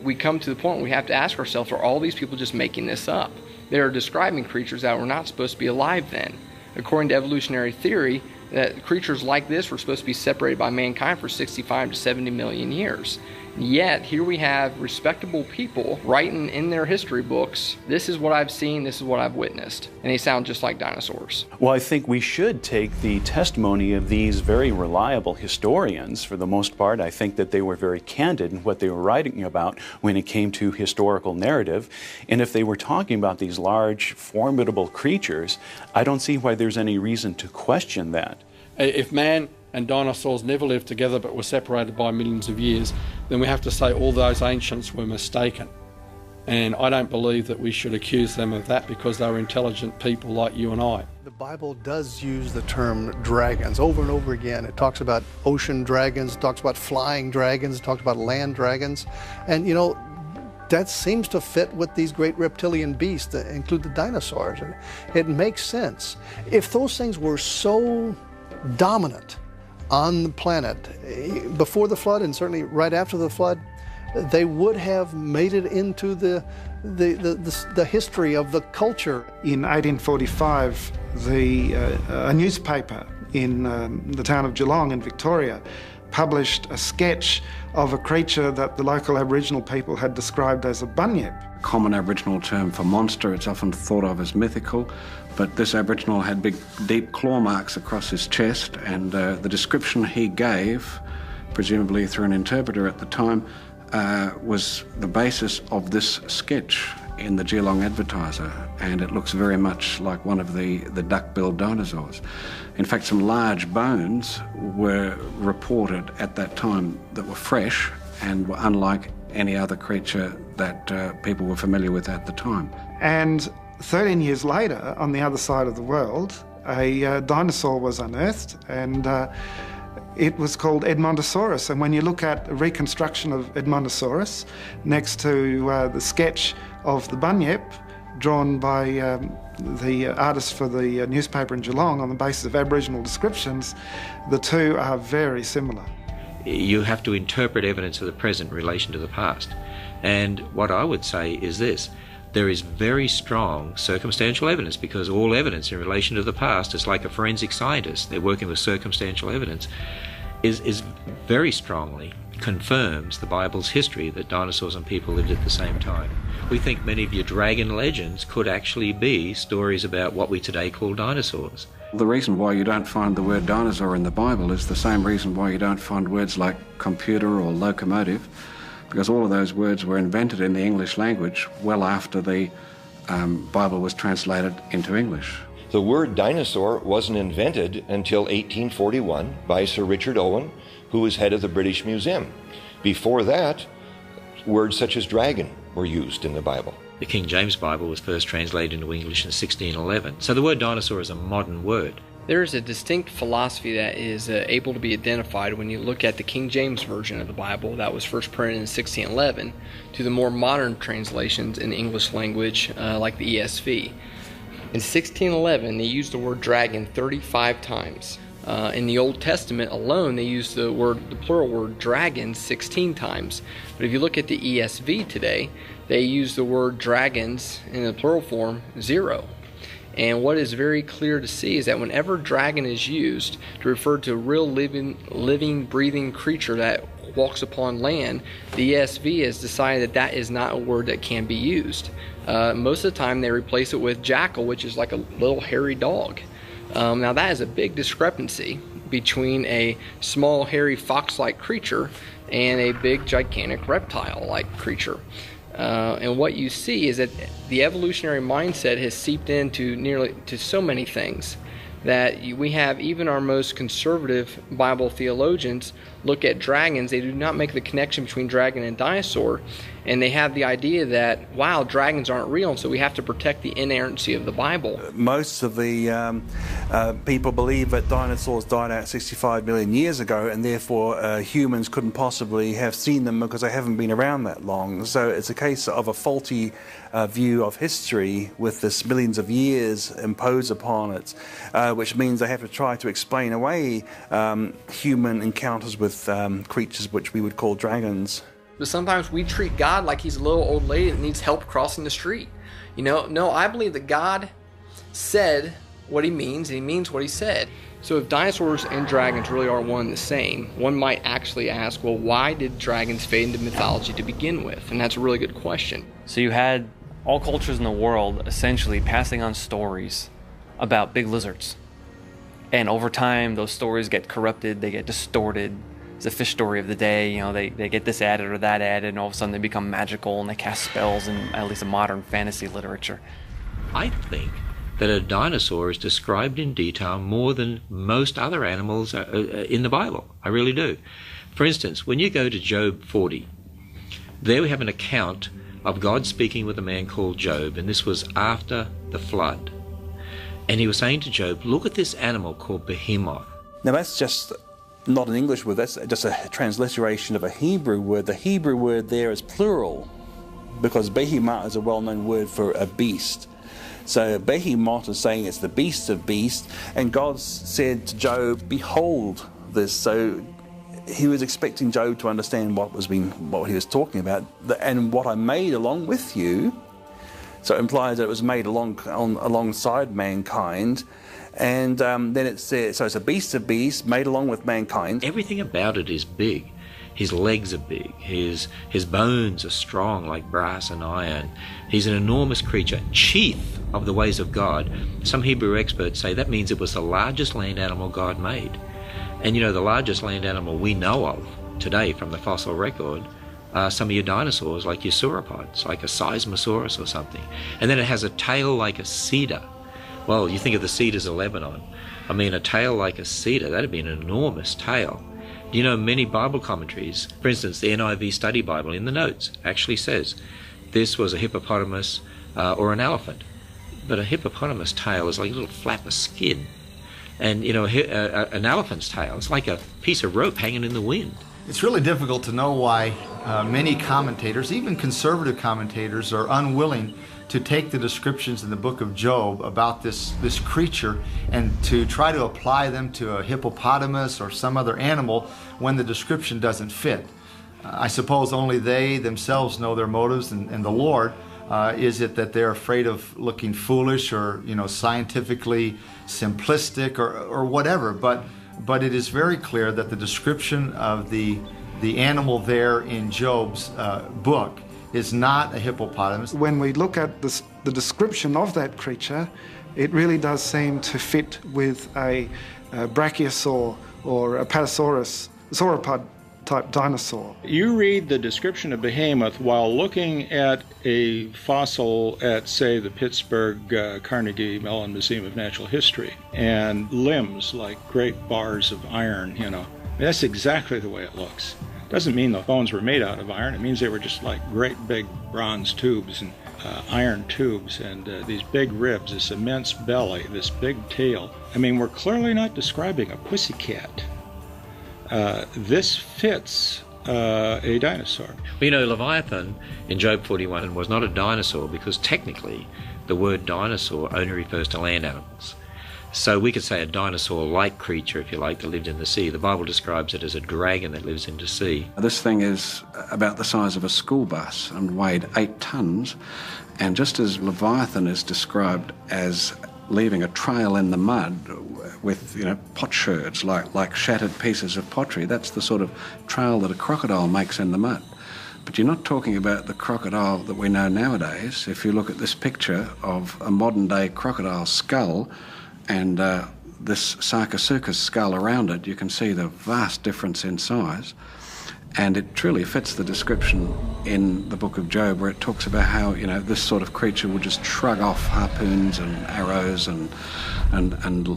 we come to the point where we have to ask ourselves, are all these people just making this up? They're describing creatures that were not supposed to be alive then. According to evolutionary theory, that creatures like this were supposed to be separated by mankind for 65 to 70 million years. Yet, here we have respectable people writing in their history books, this is what I've seen, this is what I've witnessed. And they sound just like dinosaurs. Well, I think we should take the testimony of these very reliable historians. For the most part, I think that they were very candid in what they were writing about when it came to historical narrative. And if they were talking about these large, formidable creatures, I don't see why there's any reason to question that. If man and dinosaurs never lived together but were separated by millions of years, then we have to say all those ancients were mistaken. And I don't believe that we should accuse them of that, because they were intelligent people like you and I. The Bible does use the term dragons over and over again. It talks about ocean dragons, it talks about flying dragons, it talks about land dragons. And, you know, that seems to fit with these great reptilian beasts that include the dinosaurs. And it makes sense. If those things were so dominant on the planet before the flood, and certainly right after the flood, they would have made it into the history of the culture. In 1845, a newspaper in the town of Geelong in Victoria published a sketch of a creature that the local Aboriginal people had described as a bunyip. Common Aboriginal term for monster, it's often thought of as mythical, but this Aboriginal had big, deep claw marks across his chest, and the description he gave, presumably through an interpreter at the time, was the basis of this sketch in the Geelong Advertiser, and it looks very much like one of the duck-billed dinosaurs. In fact, some large bones were reported at that time that were fresh and were unlike any other creature that people were familiar with at the time. And 13 years later, on the other side of the world, a dinosaur was unearthed, and it was called Edmontosaurus. And when you look at a reconstruction of Edmontosaurus next to the sketch of the bunyip, drawn by the artist for the newspaper in Geelong on the basis of Aboriginal descriptions, the two are very similar. You have to interpret evidence of the present in relation to the past. And what I would say is this: there is very strong circumstantial evidence, because all evidence in relation to the past is like a forensic scientist. They're working with circumstantial evidence, is very strongly confirms the Bible's history that dinosaurs and people lived at the same time. We think many of your dragon legends could actually be stories about what we today call dinosaurs. The reason why you don't find the word dinosaur in the Bible is the same reason why you don't find words like computer or locomotive, because all of those words were invented in the English language well after the Bible was translated into English. The word dinosaur wasn't invented until 1841 by Sir Richard Owen, who was head of the British Museum. Before that, words such as dragon were used in the Bible. The King James Bible was first translated into English in 1611. So the word dinosaur is a modern word. There is a distinct philosophy that is able to be identified when you look at the King James Version of the Bible that was first printed in 1611 to the more modern translations in the English language like the ESV. In 1611, they used the word dragon 35 times. In the Old Testament alone, they used the plural word dragon 16 times. But if you look at the ESV today, they use the word dragons in the plural form 0. And what is very clear to see is that whenever dragon is used to refer to a real living, breathing creature that walks upon land, the ESV has decided that that is not a word that can be used. Most of the time they replace it with jackal, which is like a little hairy dog. Now that is a big discrepancy between a small, hairy, fox-like creature and a big, gigantic reptile-like creature. And what you see is that the evolutionary mindset has seeped into so many things that we have even our most conservative Bible theologians look at dragons. They do not make the connection between dragon and dinosaur, and they have the idea that, wow, dragons aren't real, and so we have to protect the inerrancy of the Bible. Most of the people believe that dinosaurs died out 65 million years ago, and therefore humans couldn't possibly have seen them because they haven't been around that long. So it's a case of a faulty view of history with this millions of years imposed upon it, which means they have to try to explain away human encounters with creatures which we would call dragons. But sometimes we treat God like he's a little old lady that needs help crossing the street. No, I believe that God said what he means, and he means what he said. So if dinosaurs and dragons really are one and the same, one might actually ask, well, why did dragons fade into mythology to begin with? And that's a really good question. So you had all cultures in the world essentially passing on stories about big lizards. And over time, those stories get corrupted, they get distorted. It's a fish story of the day, they get this added or that added, and all of a sudden they become magical and they cast spells in at least a modern fantasy literature. I think that a dinosaur is described in detail more than most other animals in the Bible. I really do. For instance, when you go to Job 40, there we have an account of God speaking with a man called Job, and this was after the flood. And he was saying to Job, look at this animal called behemoth. Now that's just not an English word, that's just a transliteration of a Hebrew word. The Hebrew word there is plural, because behemoth is a well-known word for a beast. So behemoth is saying it's the beast of beasts, and God said to Job, behold this. So he was expecting Job to understand what he was talking about, and what I made along with you. So it implies that it was made alongside mankind. And then it says, so it's a beast of beasts made along with mankind. Everything about it is big. His legs are big. His bones are strong like brass and iron. He's an enormous creature, chief of the ways of God. Some Hebrew experts say that means it was the largest land animal God made. And the largest land animal we know of today from the fossil record are some of your dinosaurs, like your sauropods, like a Seismosaurus or something. And then it has a tail like a cedar. Well, you think of the cedars of Lebanon. I mean, a tail like a cedar, that'd be an enormous tail. Many Bible commentaries, for instance, the NIV Study Bible in the notes actually says this was a hippopotamus or an elephant. But a hippopotamus tail is like a little flap of skin. And, an elephant's tail is like a piece of rope hanging in the wind. It's really difficult to know why many commentators, even conservative commentators, are unwilling to take the descriptions in the book of Job about this creature and to try to apply them to a hippopotamus or some other animal when the description doesn't fit. I suppose only they themselves know their motives and the Lord. Is it that they're afraid of looking foolish or, scientifically simplistic or whatever? But it is very clear that the description of the animal there in Job's book is not a hippopotamus. When we look at the description of that creature, it really does seem to fit with a brachiosaur or a patasaurus, sauropod type dinosaur. You read the description of behemoth while looking at a fossil at, say, the Pittsburgh Carnegie Mellon Museum of Natural History, and limbs like great bars of iron, That's exactly the way it looks. Doesn't mean the bones were made out of iron. It means they were just like great big bronze tubes and iron tubes and these big ribs, this immense belly, this big tail. I mean, we're clearly not describing a pussycat. This fits a dinosaur. Well, Leviathan in Job 41 was not a dinosaur because technically the word dinosaur only refers to land animals. So we could say a dinosaur-like creature, if you like, that lived in the sea. The Bible describes it as a dragon that lives in the sea. This thing is about the size of a school bus and weighed 8 tons. And just as Leviathan is described as leaving a trail in the mud with, potsherds, like shattered pieces of pottery, that's the sort of trail that a crocodile makes in the mud. But you're not talking about the crocodile that we know nowadays. If you look at this picture of a modern-day crocodile skull, and this Sarcosuchus skull around it, you can see the vast difference in size. And it truly fits the description in the book of Job where it talks about how, this sort of creature would just shrug off harpoons and arrows and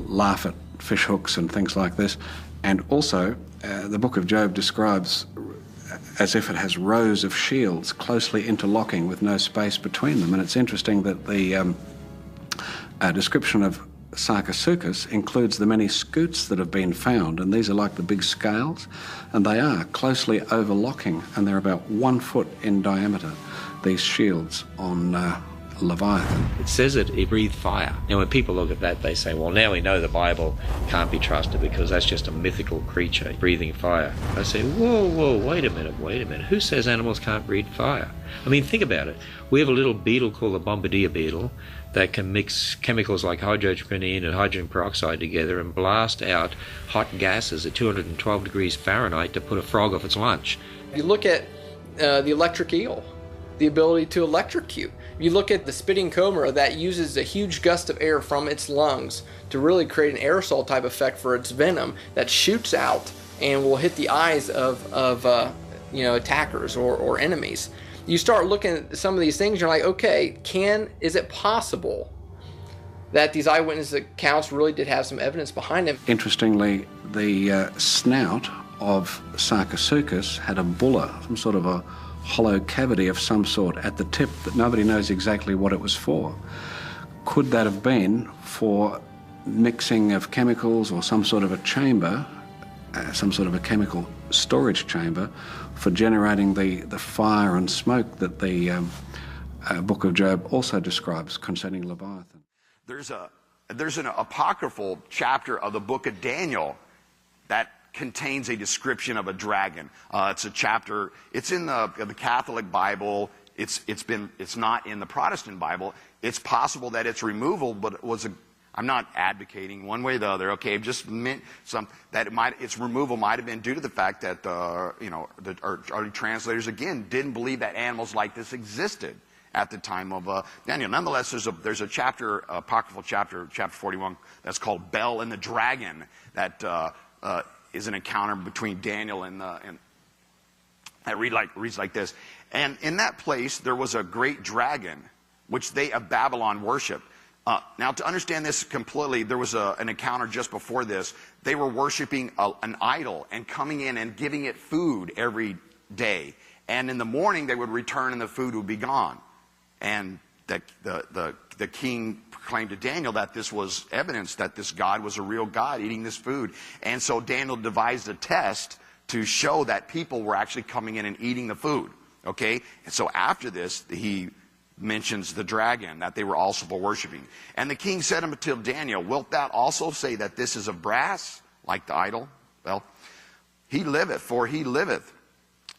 laugh at fish hooks and things like this. And also, the book of Job describes as if it has rows of shields closely interlocking with no space between them. And it's interesting that the description of Sarcosuchus includes the many scutes that have been found, and these are like the big scales, and they are closely overlocking, and they're about 1 foot in diameter, these shields on Leviathan. It says that it breathed fire. Now, when people look at that, they say, well, now we know the Bible can't be trusted because that's just a mythical creature breathing fire. I say, whoa, wait a minute. Who says animals can't breathe fire? I mean, think about it. We have a little beetle called the bombardier beetle that can mix chemicals like hydrogen and hydrogen peroxide together and blast out hot gases at 212 degrees Fahrenheit to put a frog off its lunch. You look at the electric eel, the ability to electrocute. You look at the spitting cobra that uses a huge gust of air from its lungs to really create an aerosol type effect for its venom that shoots out and will hit the eyes of attackers or enemies. You start looking at some of these things, you're like, okay, is it possible that these eyewitness accounts really did have some evidence behind them? Interestingly, the snout of Sarcosuchus had a bulla, some sort of a hollow cavity of some sort at the tip that nobody knows exactly what it was for. Could that have been for mixing of chemicals or some sort of a chamber, some sort of a chemical storage chamber for generating the fire and smoke that the book of Job also describes concerning Leviathan? There's an apocryphal chapter of the book of Daniel that contains a description of a dragon. It's a chapter. It's in the Catholic Bible. It's not in the Protestant Bible. It's possible that its removal, but it was I'm not advocating one way or the other. Okay, just meant its removal might have been due to the fact that the early translators again didn't believe that animals like this existed at the time of Daniel. Nonetheless, there's a chapter, apocryphal chapter 41, that's called Bel and the Dragon. That is an encounter between Daniel and that reads like this. And in that place there was a great dragon, which they of Babylon worshiped. Now, to understand this completely, there was an encounter just before this. They were worshiping an idol and coming in and giving it food every day. And in the morning, they would return and the food would be gone. And the king proclaimed to Daniel that this was evidence that this God was a real God eating this food. And so Daniel devised a test to show that people were actually coming in and eating the food. Okay? And so after this, he mentions the dragon that they were also worshiping. And the king said unto Daniel, wilt thou also say that this is of brass, like the idol? Well, he liveth, for he liveth.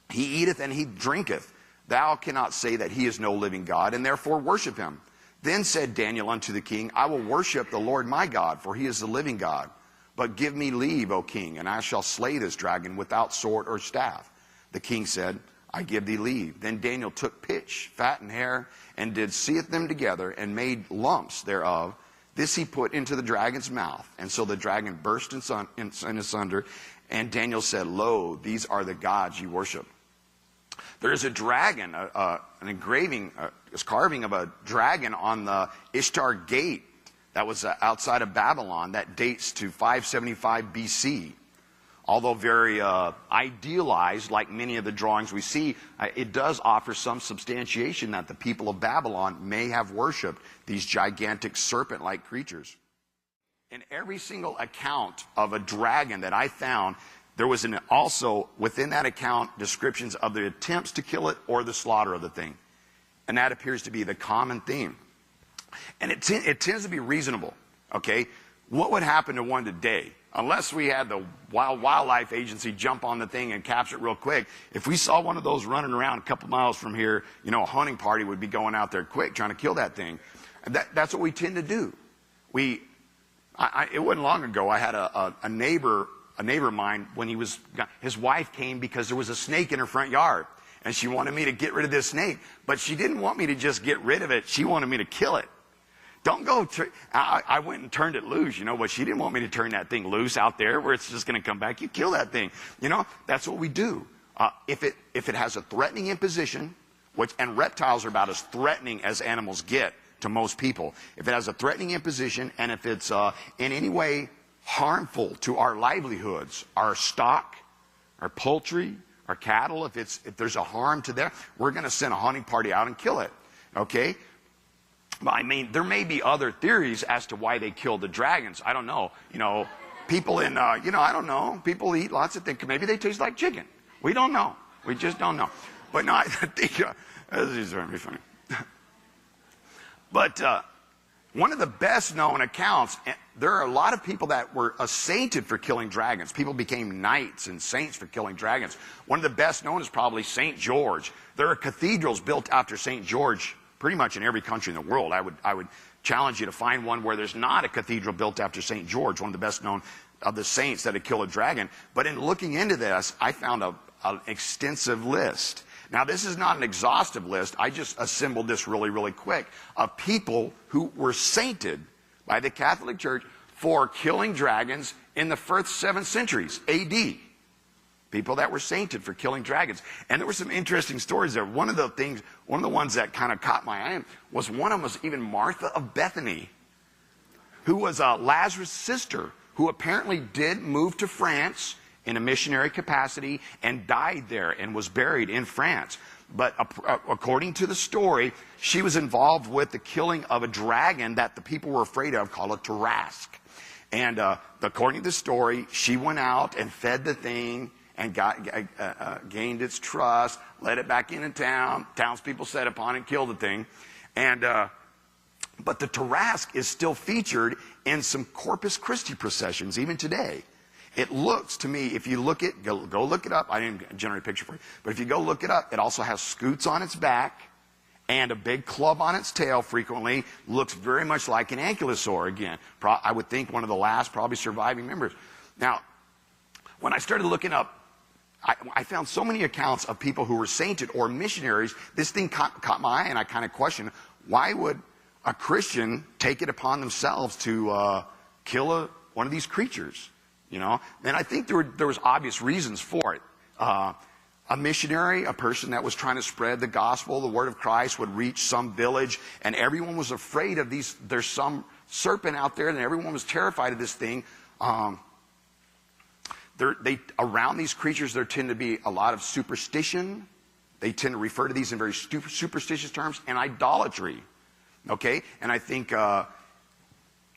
He eateth and he drinketh. Thou cannot say that he is no living God, and therefore worship him. Then said Daniel unto the king, I will worship the Lord my God, for he is the living God. But give me leave, O king, and I shall slay this dragon without sword or staff. The king said, I give thee leave. Then Daniel took pitch, fat, and hair, and did seeth them together, and made lumps thereof. This he put into the dragon's mouth. And so the dragon burst in asunder. And Daniel said, lo, these are the gods ye worship. There is a dragon, an engraving, a carving of a dragon on the Ishtar Gate that was outside of Babylon that dates to 575 BC. Although very idealized, like many of the drawings we see, it does offer some substantiation that the people of Babylon may have worshipped these gigantic serpent-like creatures. In every single account of a dragon that I found, there was also within that account descriptions of the attempts to kill it or the slaughter of the thing. And that appears to be the common theme. And it tends to be reasonable, okay? What would happen to one today? Unless we had the wildlife agency jump on the thing and capture it real quick, if we saw one of those running around a couple miles from here, you know, a hunting party would be going out there quick trying to kill that thing. And that's what we tend to do. It wasn't long ago, I had a neighbor of mine, when his wife came because there was a snake in her front yard. And she wanted me to get rid of this snake. But she didn't want me to just get rid of it. She wanted me to kill it. Don't go, I went and turned it loose, you know, but she didn't want me to turn that thing loose out there where it's just going to come back. You kill that thing. You know, that's what we do. If it has a threatening imposition, and reptiles are about as threatening as animals get to most people. If it has a threatening imposition, and if it's in any way harmful to our livelihoods, our stock, our poultry, our cattle, if there's a harm to that, we're going to send a hunting party out and kill it. Okay? But I mean, there may be other theories as to why they killed the dragons. I don't know. You know, people in, I don't know. People eat lots of things. Maybe they taste like chicken. We don't know. We just don't know. But no, I think, this is very funny. But one of the best known accounts, there are a lot of people that were sainted for killing dragons. People became knights and saints for killing dragons. One of the best known is probably St. George. There are cathedrals built after St. George pretty much in every country in the world. I would challenge you to find one where there's not a cathedral built after St. George, one of the best known of the saints that had killed a dragon. But in looking into this, I found an extensive list. Now, this is not an exhaustive list. I just assembled this really, really quick of people who were sainted by the Catholic Church for killing dragons in the first 7 centuries AD. People that were sainted for killing dragons. And there were some interesting stories there. One of the ones that kind of caught my eye was one of them was even Martha of Bethany, who was Lazarus' sister, who apparently did move to France in a missionary capacity and died there and was buried in France. But according to the story, she was involved with the killing of a dragon that the people were afraid of, called a Tarrasque. And according to the story, she went out and fed the thing and gained its trust, led it back into town. Townspeople set upon it, killed the thing. And but the Tarrasque is still featured in some Corpus Christi processions, even today. It looks to me, if you look it, go look it up. I didn't generate a picture for you. But if you go look it up, it also has scutes on its back and a big club on its tail frequently. Looks very much like an ankylosaur again. I would think one of the last probably surviving members. Now, when I started looking up, I found so many accounts of people who were sainted or missionaries. This thing caught my eye, and I kind of questioned, why would a Christian take it upon themselves to kill one of these creatures? You know, and I think there was obvious reasons for it. A missionary, a person that was trying to spread the gospel, the word of Christ, would reach some village, and everyone was afraid of these. There's some serpent out there, and everyone was terrified of this thing. Around these creatures, there tend to be a lot of superstition. They tend to refer to these in very superstitious terms, and idolatry. Okay, and I think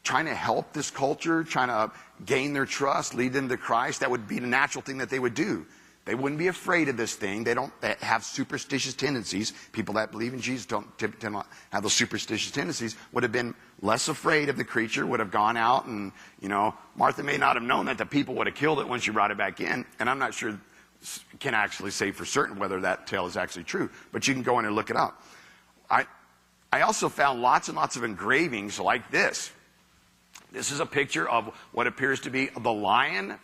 trying to help this culture, trying to gain their trust, lead them to Christ, that would be the natural thing that they would do. They wouldn't be afraid of this thing. They have superstitious tendencies. People that believe in Jesus don't tend to have those superstitious tendencies, would have been less afraid of the creature, would have gone out and, Martha may not have known that the people would have killed it when she brought it back in. And I'm not sure, can actually say for certain whether that tale is actually true, but you can go in and look it up. I also found lots and lots of engravings like this. This is a picture of what appears to be the lion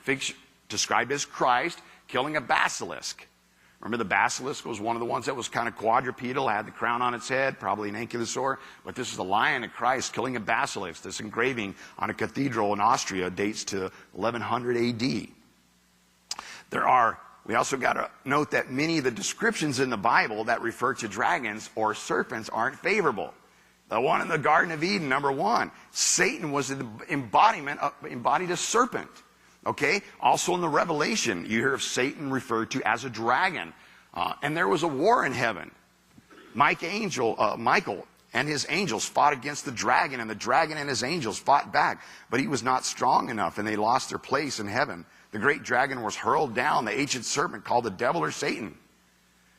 described as Christ killing a basilisk. Remember, the basilisk was one of the ones that was kind of quadrupedal, had the crown on its head, probably an ankylosaur. But this is the lion of Christ killing a basilisk. This engraving on a cathedral in Austria dates to 1100 AD. We also got to note that many of the descriptions in the Bible that refer to dragons or serpents aren't favorable. The one in the Garden of Eden, number 1, Satan was the embodied a serpent. Okay? Also in the Revelation, you hear of Satan referred to as a dragon. And there was a war in heaven. Michael and his angels fought against the dragon, and the dragon and his angels fought back. But he was not strong enough, and they lost their place in heaven. The great dragon was hurled down, the ancient serpent called the devil or Satan.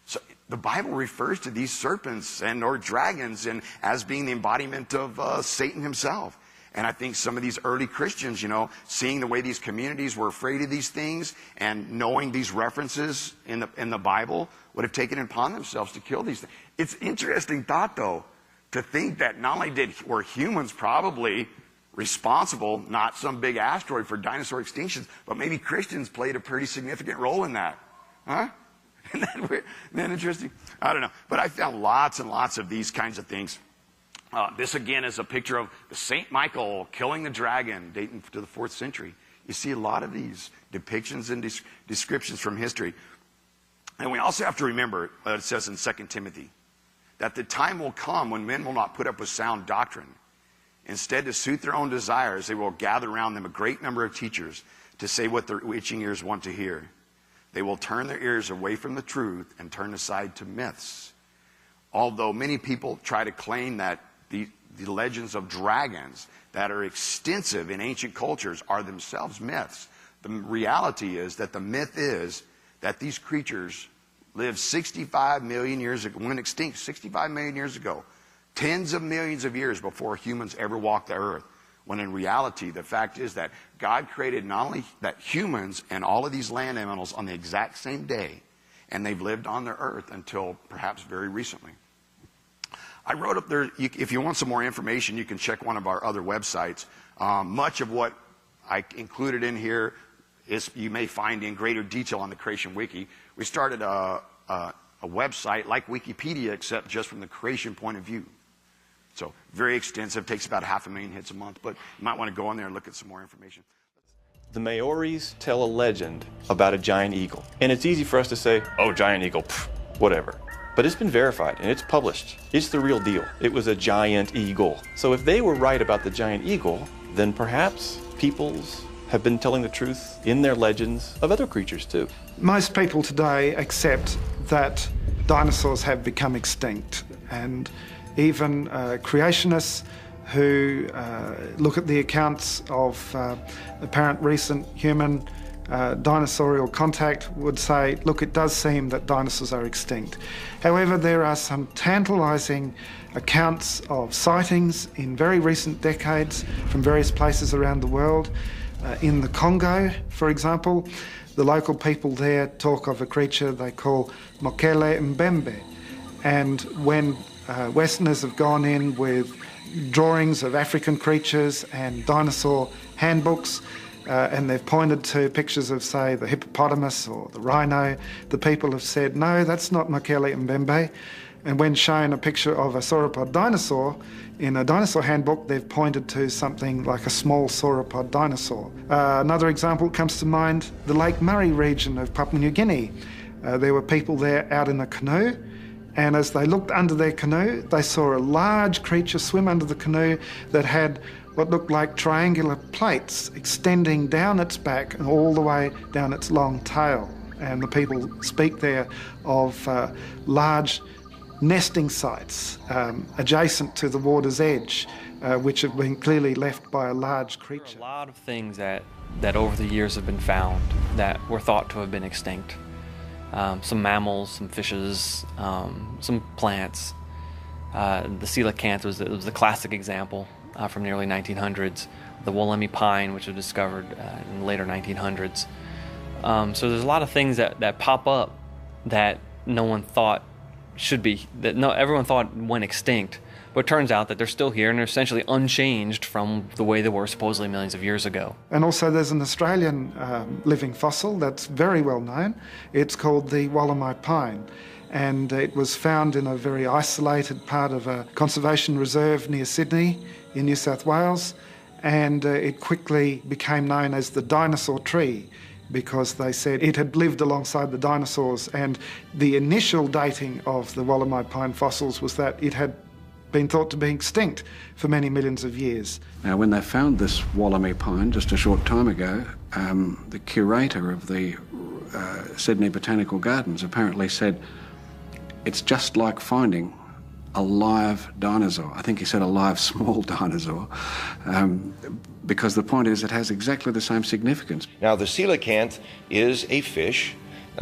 So the Bible refers to these serpents or dragons as being the embodiment of Satan himself. And I think some of these early Christians, seeing the way these communities were afraid of these things and knowing these references in the Bible, would have taken it upon themselves to kill these things. It's an interesting thought, though, to think that not only were humans probably responsible, not some big asteroid, for dinosaur extinctions, but maybe Christians played a pretty significant role in that. Huh? Isn't that interesting? I don't know. But I found lots and lots of these kinds of things. This, again, is a picture of St. Michael killing the dragon, dating to the 4th century. You see a lot of these depictions and descriptions from history. And we also have to remember, it says in 2 Timothy, that the time will come when men will not put up with sound doctrine. Instead, to suit their own desires, they will gather around them a great number of teachers to say what their itching ears want to hear. They will turn their ears away from the truth and turn aside to myths. Although many people try to claim that the legends of dragons that are extensive in ancient cultures are themselves myths, the reality is that the myth is that these creatures lived 65 million years ago, went extinct 65 million years ago, tens of millions of years before humans ever walked the earth. When in reality, the fact is that God created not only that humans and all of these land animals on the exact same day, and they've lived on the earth until perhaps very recently. I wrote up there, if you want some more information, you can check one of our other websites. Much of what I included in here you may find in greater detail on the Creation Wiki. We started a website like Wikipedia, except just from the creation point of view. So very extensive, takes about 500,000 hits a month, but you might want to go in there and look at some more information. The Maoris tell a legend about a giant eagle. And it's easy for us to say, oh, giant eagle, pff, whatever. But it's been verified and it's published. It's the real deal. It was a giant eagle. So if they were right about the giant eagle, then perhaps peoples have been telling the truth in their legends of other creatures too. Most people today accept that dinosaurs have become extinct, and even creationists who look at the accounts of apparent recent human dinosaurial contact would say, look, it does seem that dinosaurs are extinct. However, there are some tantalizing accounts of sightings in very recent decades from various places around the world. In the Congo, for example, the local people there talk of a creature they call Mokele Mbembe. And when Westerners have gone in with drawings of African creatures and dinosaur handbooks, and they've pointed to pictures of, say, the hippopotamus or the rhino, the people have said, no, that's not Mokele Mbembe. And when shown a picture of a sauropod dinosaur in a dinosaur handbook, they've pointed to something like a small sauropod dinosaur. Another example comes to mind, the Lake Murray region of Papua New Guinea. There were people there out in a canoe, and as they looked under their canoe, they saw a large creature swim under the canoe that had what looked like triangular plates extending down its back and all the way down its long tail. And the people speak there of large nesting sites adjacent to the water's edge, which have been clearly left by a large creature. There are a lot of things that over the years have been found that were thought to have been extinct. some mammals, some fishes, some plants. The coelacanth was the classic example from the early 1900s. The Wollemi pine, which was discovered in the later 1900s. So there's a lot of things that pop up that no one thought everyone thought went extinct. But it turns out that they're still here and they're essentially unchanged from the way they were supposedly millions of years ago. And also there's an Australian living fossil that's very well known. It's called the Wollemi pine. And it was found in a very isolated part of a conservation reserve near Sydney in New South Wales. And it quickly became known as the dinosaur tree because they said it had lived alongside the dinosaurs. And the initial dating of the Wollemi pine fossils was that it had been thought to be extinct for many millions of years. Now, when they found this Wollemi pine just a short time ago, the curator of the Sydney Botanical Gardens apparently said, it's just like finding a live dinosaur. I think he said a live small dinosaur, because the point is it has exactly the same significance. Now, the coelacanth is a fish.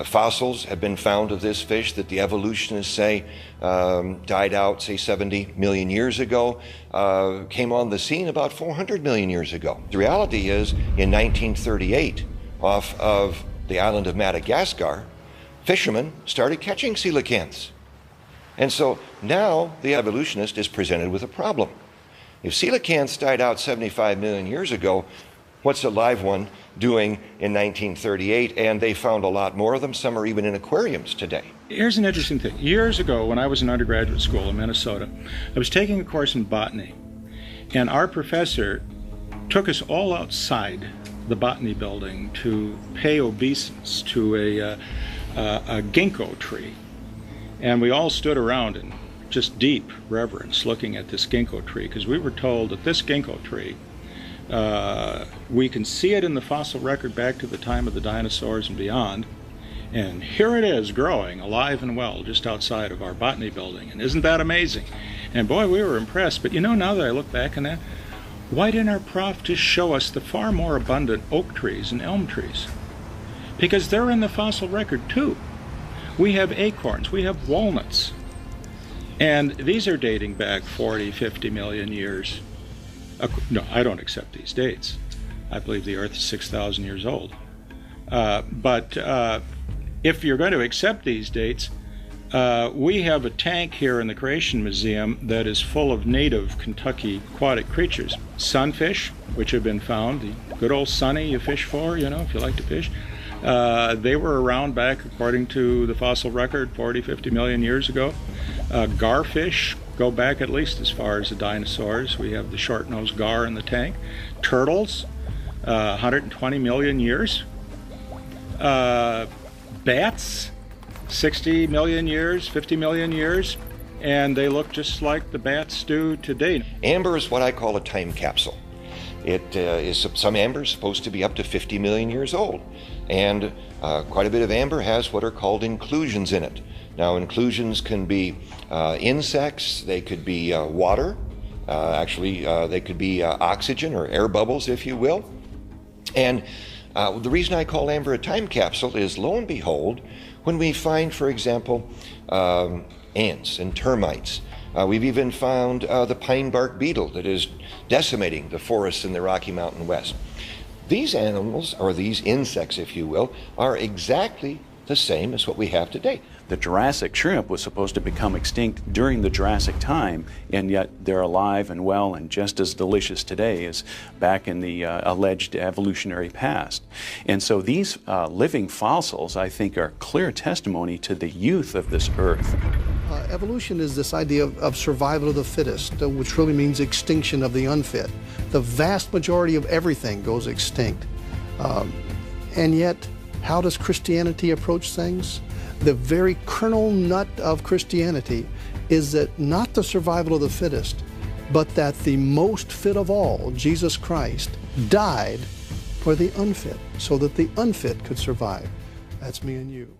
Fossils have been found of this fish that the evolutionists say died out, say, 70 million years ago, came on the scene about 400 million years ago. The reality is, in 1938, off of the island of Madagascar, fishermen started catching coelacanths. And so now the evolutionist is presented with a problem. If coelacanths died out 75 million years ago, what's a live one doing in 1938? And they found a lot more of them. Some are even in aquariums today. Here's an interesting thing. Years ago, when I was in undergraduate school in Minnesota, I was taking a course in botany. And our professor took us all outside the botany building to pay obeisance to a ginkgo tree. And we all stood around in just deep reverence looking at this ginkgo tree, because we were told that this ginkgo tree, we can see it in the fossil record back to the time of the dinosaurs and beyond, and here it is growing alive and well just outside of our botany building. And isn't that amazing? And boy, we were impressed. But you know, now that I look back on that, why didn't our prof just show us the far more abundant oak trees and elm trees? Because they're in the fossil record too. We have acorns, we have walnuts, and these are dating back 40, 50 million years. No, I don't accept these dates. I believe the Earth is 6,000 years old. But if you're going to accept these dates, we have a tank here in the Creation Museum that is full of native Kentucky aquatic creatures. Sunfish, which have been found, the good old sunny you fish for, you know, if you like to fish. They were around back, according to the fossil record, 40, 50 million years ago. Garfish go back at least as far as the dinosaurs. We have the short-nosed gar in the tank. Turtles, 120 million years. Bats, 60 million years, 50 million years, and they look just like the bats do today. Amber is what I call a time capsule. It is some amber is supposed to be up to 50 million years old, and quite a bit of amber has what are called inclusions in it. Now, inclusions can be insects, they could be water, they could be oxygen or air bubbles, if you will. And the reason I call amber a time capsule is, lo and behold, when we find, for example, ants and termites, we've even found the pine bark beetle that is decimating the forests in the Rocky Mountain West. These animals, or these insects, if you will, are exactly the same as what we have today. The Jurassic shrimp was supposed to become extinct during the Jurassic time, and yet they're alive and well and just as delicious today as back in the alleged evolutionary past. And so these living fossils, I think, are clear testimony to the youth of this Earth. Evolution is this idea of survival of the fittest, which really means extinction of the unfit. The vast majority of everything goes extinct. And yet, how does Christianity approach things? The very kernel nut of Christianity is that not the survival of the fittest, but that the most fit of all, Jesus Christ, died for the unfit so that the unfit could survive. That's me and you.